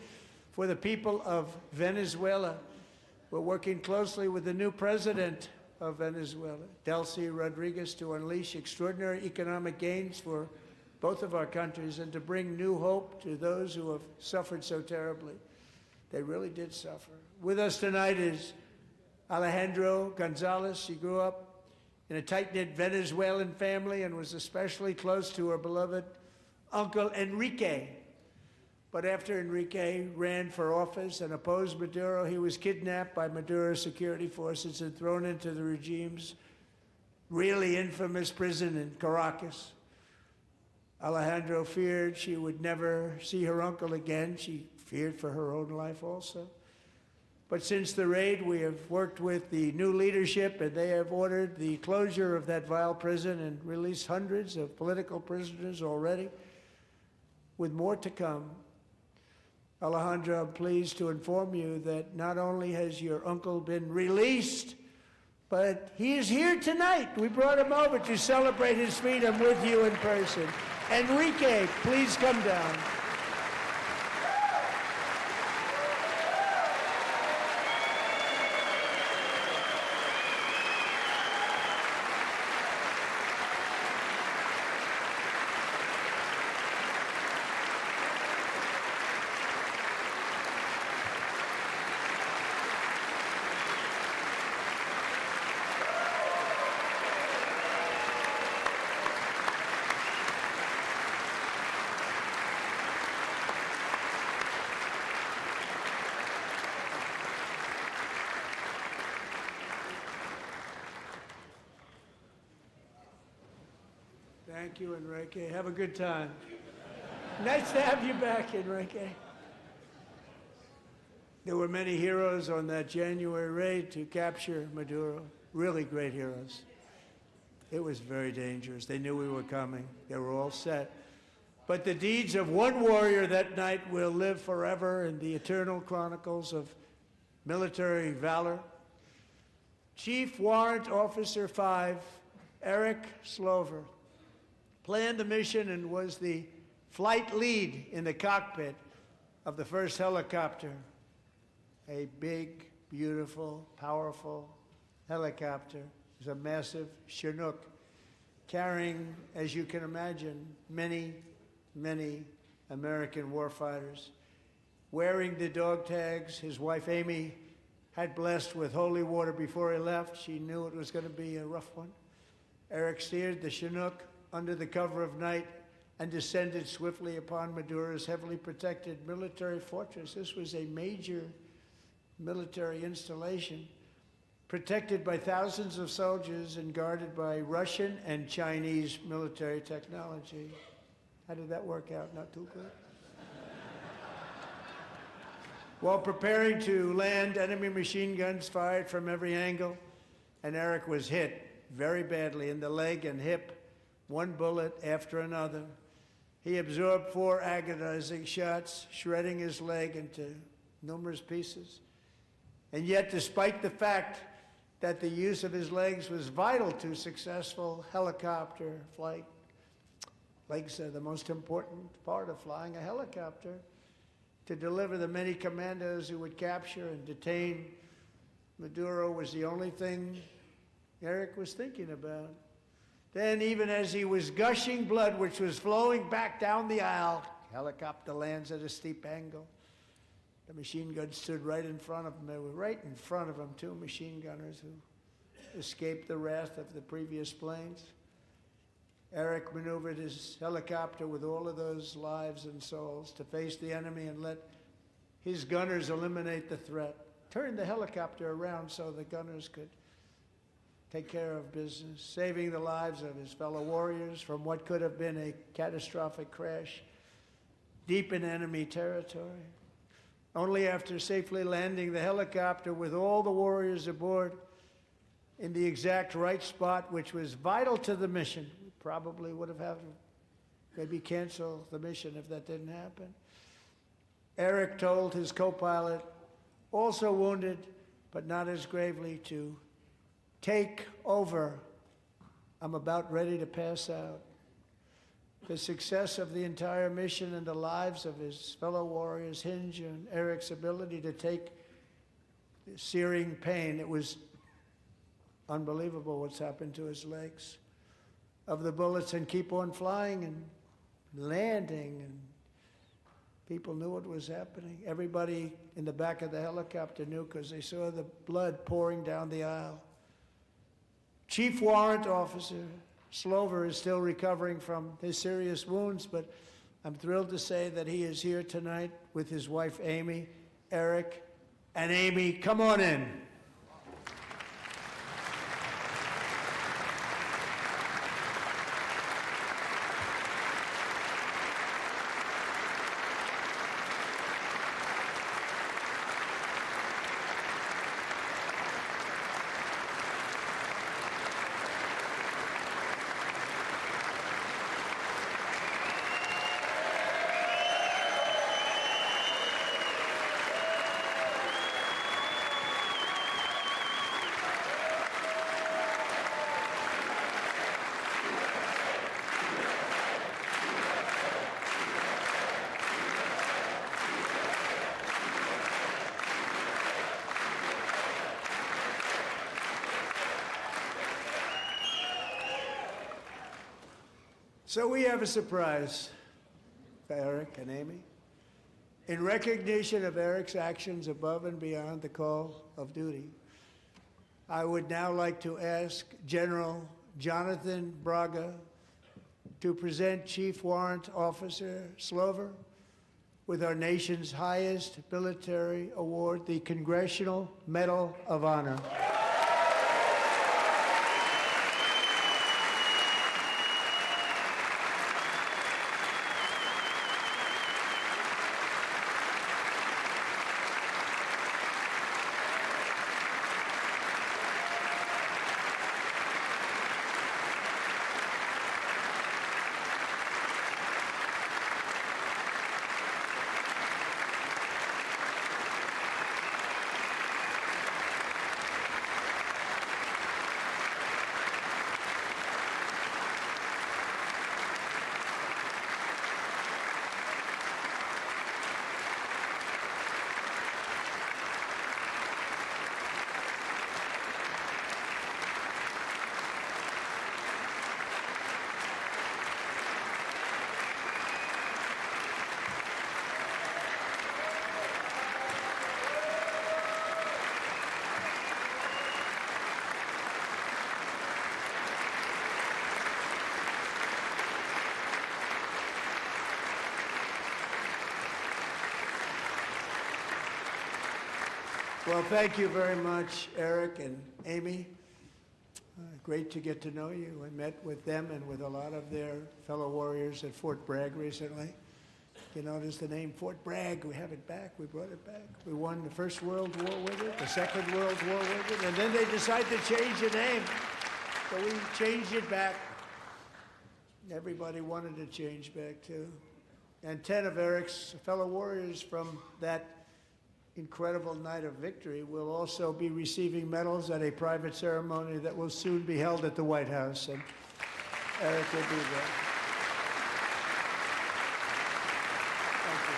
for the people of Venezuela. We're working closely with the new president of Venezuela, Delcy Rodriguez, to unleash extraordinary economic gains for both of our countries and to bring new hope to those who have suffered so terribly. They really did suffer. With us tonight is Alejandro Gonzalez. She grew up in a tight-knit Venezuelan family and was especially close to her beloved Uncle Enrique. But after Enrique ran for office and opposed Maduro, he was kidnapped by Maduro's security forces and thrown into the regime's really infamous prison in Caracas. Alejandro feared she would never see her uncle again. She feared for her own life also. But since the raid, we have worked with the new leadership, and they have ordered the closure of that vile prison and released hundreds of political prisoners already, with more to come. Alejandro, I'm pleased to inform you that not only has your uncle been released, but he is here tonight. We brought him over to celebrate his freedom with you in person. Enrique, please come down. Thank you, Enrique. Have a good time. Nice to have you back, Enrique. There were many heroes on that January raid to capture Maduro, really great heroes. It was very dangerous. They knew we were coming. They were all set. But the deeds of one warrior that night will live forever in the eternal chronicles of military valor. Chief Warrant Officer 5, Eric Slover, planned the mission and was the flight lead in the cockpit of the first helicopter, a big, beautiful, powerful helicopter. It was a massive Chinook carrying, as you can imagine, many, many American warfighters. Wearing the dog tags his wife Amy had blessed with holy water before he left. She knew it was going to be a rough one. Eric steered the Chinook under the cover of night and descended swiftly upon Maduro's heavily protected military fortress. This was a major military installation, protected by thousands of soldiers and guarded by Russian and Chinese military technology. How did that work out? Not too good. While preparing to land, enemy machine guns fired from every angle, and Eric was hit very badly in the leg and hip, one bullet after another. He absorbed 4 agonizing shots, shredding his leg into numerous pieces. And yet, despite the fact that the use of his legs was vital to successful helicopter flight, legs are the most important part of flying a helicopter, to deliver the many commandos who would capture and detain Maduro was the only thing Eric was thinking about. Then, even as he was gushing blood, which was flowing back down the aisle, helicopter lands at a steep angle. The machine gun stood right in front of him. They were right in front of him, 2 machine gunners who escaped the wrath of the previous planes. Eric maneuvered his helicopter with all of those lives and souls to face the enemy and let his gunners eliminate the threat. Turned the helicopter around so the gunners could take care of business, saving the lives of his fellow warriors from what could have been a catastrophic crash deep in enemy territory. Only after safely landing the helicopter with all the warriors aboard in the exact right spot, which was vital to the mission, we probably would have had to maybe cancel the mission if that didn't happen. Eric told his co-pilot, also wounded but not as gravely, to take over. I'm about ready to pass out. The success of the entire mission and the lives of his fellow warriors hinge on Eric's ability to take the searing pain. It was unbelievable what's happened to his legs of the bullets and keep on flying and landing, and people knew what was happening. Everybody in the back of the helicopter knew because they saw the blood pouring down the aisle. Chief Warrant Officer Slover is still recovering from his serious wounds, but I'm thrilled to say that he is here tonight with his wife, Amy, Eric, and Amy. Come on in. So we have a surprise for Eric and Amy. In recognition of Eric's actions above and beyond the call of duty, I would now like to ask General Jonathan Braga to present Chief Warrant Officer Slover with our nation's highest military award, the Congressional Medal of Honor. Well, thank you very much, Eric and Amy. Great to get to know you. I met with them and with a lot of their fellow warriors at Fort Bragg recently. You notice the name Fort Bragg, we have it back, we brought it back. We won the First World War with it, the Second World War with it, and then they decided to change the name. So we changed it back. Everybody wanted to change back too. And 10 of Eric's fellow warriors from that incredible night of victory will also be receiving medals at a private ceremony that will soon be held at the White House. And Eric will be there. Thank you.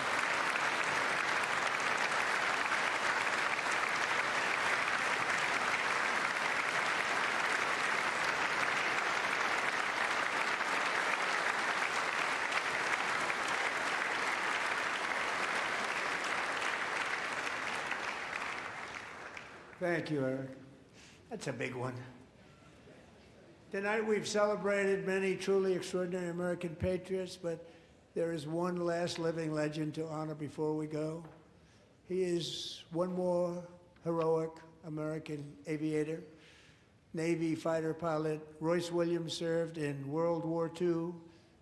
Thank you, Eric. That's a big one. Tonight we've celebrated many truly extraordinary American patriots, but there is one last living legend to honor before we go. He is one more heroic American aviator, Navy fighter pilot. Royce Williams served in World War II,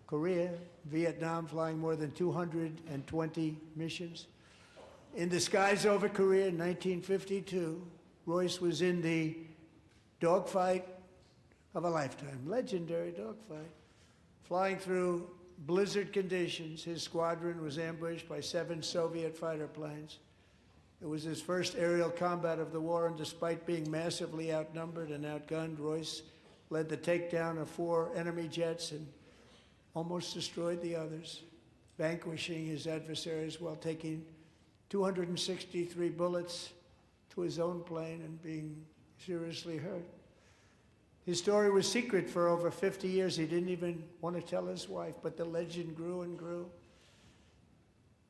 Korea, Vietnam, flying more than 220 missions. In the skies over Korea in 1952, Royce was in the dogfight of a lifetime, legendary dogfight. Flying through blizzard conditions, his squadron was ambushed by 7 Soviet fighter planes. It was his first aerial combat of the war, and despite being massively outnumbered and outgunned, Royce led the takedown of 4 enemy jets and almost destroyed the others, vanquishing his adversaries while taking 263 bullets to his own plane and being seriously hurt. His story was secret for over 50 years. He didn't even want to tell his wife, but the legend grew and grew.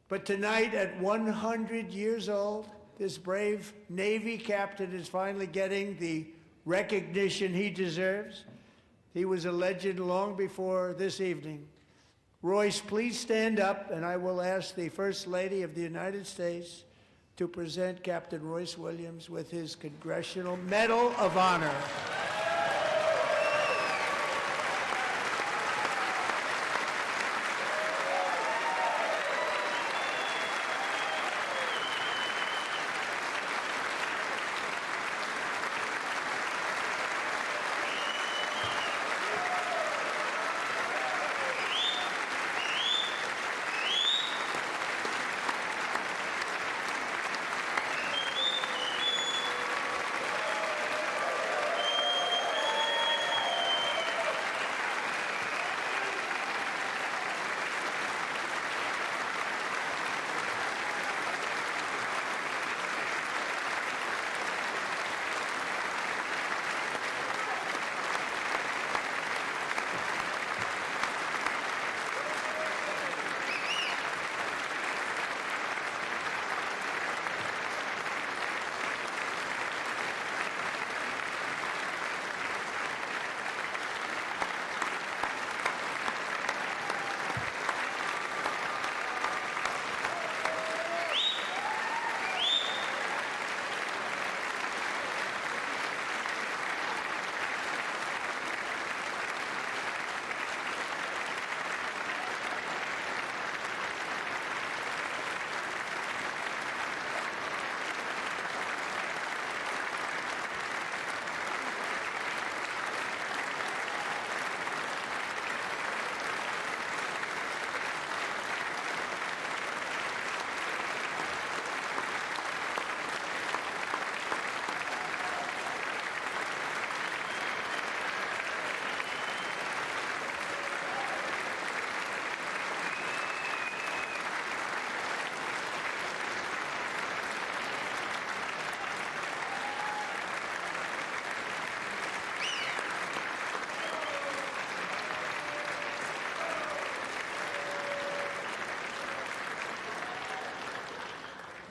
But tonight, at 100 years old, this brave Navy captain is finally getting the recognition he deserves. He was a legend long before this evening. Royce, please stand up, and I will ask the First Lady of the United States to present Captain Royce Williams with his Congressional Medal of Honor.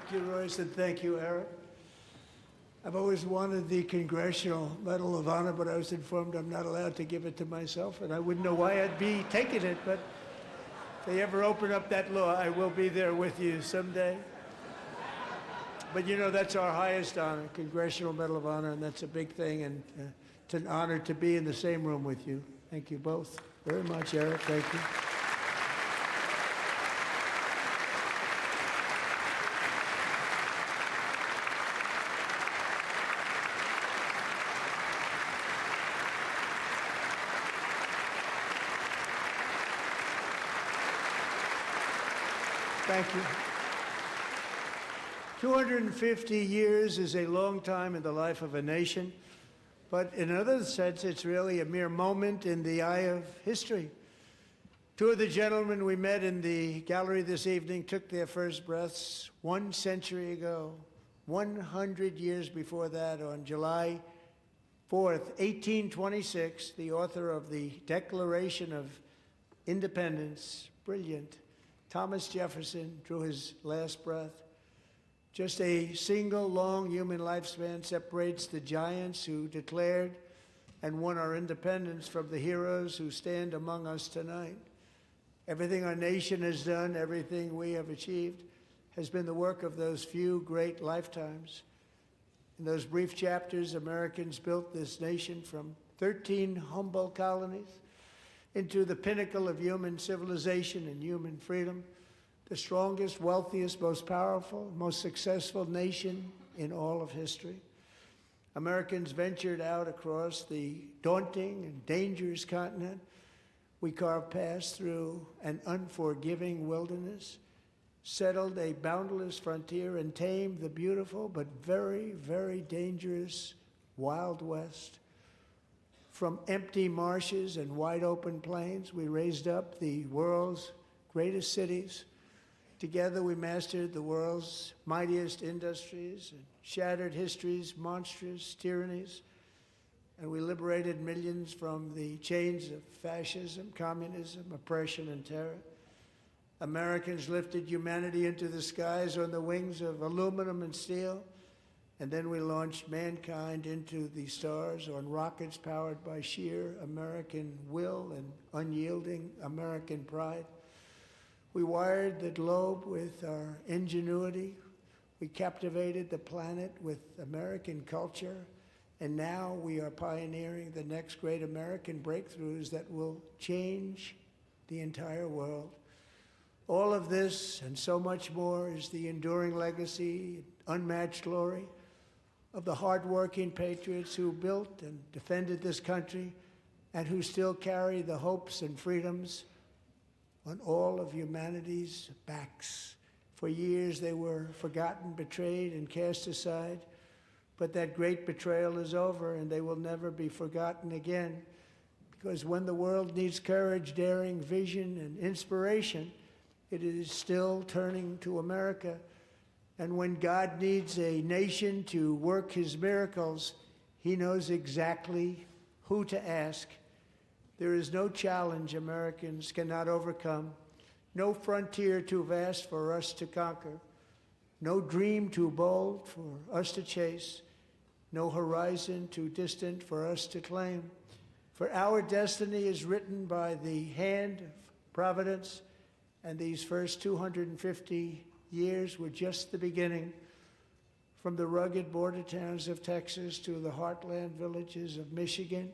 Thank you, Royce, and thank you, Eric. I've always wanted the Congressional Medal of Honor, but I was informed I'm not allowed to give it to myself, and I wouldn't know why I'd be taking it, but if they ever open up that law, I will be there with you someday. But you know, that's our highest honor, Congressional Medal of Honor, and that's a big thing, and it's an honor to be in the same room with you. Thank you both very much, Eric. Thank you. Thank you. 250 years is a long time in the life of a nation, but in another sense, it's really a mere moment in the eye of history. Two of the gentlemen we met in the gallery this evening took their first breaths 1 century ago, 100 years before that, on July 4th, 1826, the author of the Declaration of Independence, brilliant, Thomas Jefferson, drew his last breath. Just a single long human lifespan separates the giants who declared and won our independence from the heroes who stand among us tonight. Everything our nation has done, everything we have achieved, has been the work of those few great lifetimes. In those brief chapters, Americans built this nation from 13 humble colonies into the pinnacle of human civilization and human freedom, the strongest, wealthiest, most powerful, most successful nation in all of history. Americans ventured out across the daunting and dangerous continent. We carved paths through an unforgiving wilderness, settled a boundless frontier, and tamed the beautiful but very, very dangerous Wild West. From empty marshes and wide open plains, we raised up the world's greatest cities. Together, we mastered the world's mightiest industries and shattered history's monstrous tyrannies. And we liberated millions from the chains of fascism, communism, oppression, and terror. Americans lifted humanity into the skies on the wings of aluminum and steel. And then we launched mankind into the stars on rockets powered by sheer American will and unyielding American pride. We wired the globe with our ingenuity. We captivated the planet with American culture. And now we are pioneering the next great American breakthroughs that will change the entire world. All of this and so much more is the enduring legacy, unmatched glory of the hardworking patriots who built and defended this country and who still carry the hopes and freedoms on all of humanity's backs. For years they were forgotten, betrayed, and cast aside. But that great betrayal is over, and they will never be forgotten again. Because when the world needs courage, daring, vision, and inspiration, it is still turning to America. And when God needs a nation to work his miracles, he knows exactly who to ask. There is no challenge Americans cannot overcome, no frontier too vast for us to conquer, no dream too bold for us to chase, no horizon too distant for us to claim. For our destiny is written by the hand of providence, and these first 250 years were just the beginning. From the rugged border towns of Texas to the heartland villages of Michigan,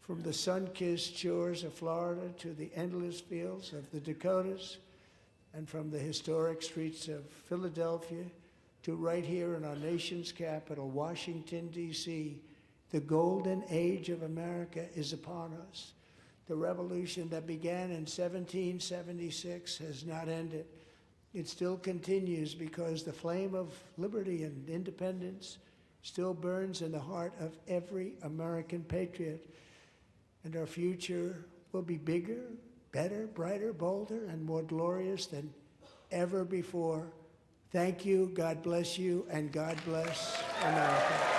from the sun-kissed shores of Florida to the endless fields of the Dakotas, and from the historic streets of Philadelphia to right here in our nation's capital, Washington, D.C., the golden age of America is upon us. The revolution that began in 1776 has not ended. It still continues because the flame of liberty and independence still burns in the heart of every American patriot. And our future will be bigger, better, brighter, bolder, and more glorious than ever before. Thank you, God bless you, and God bless America.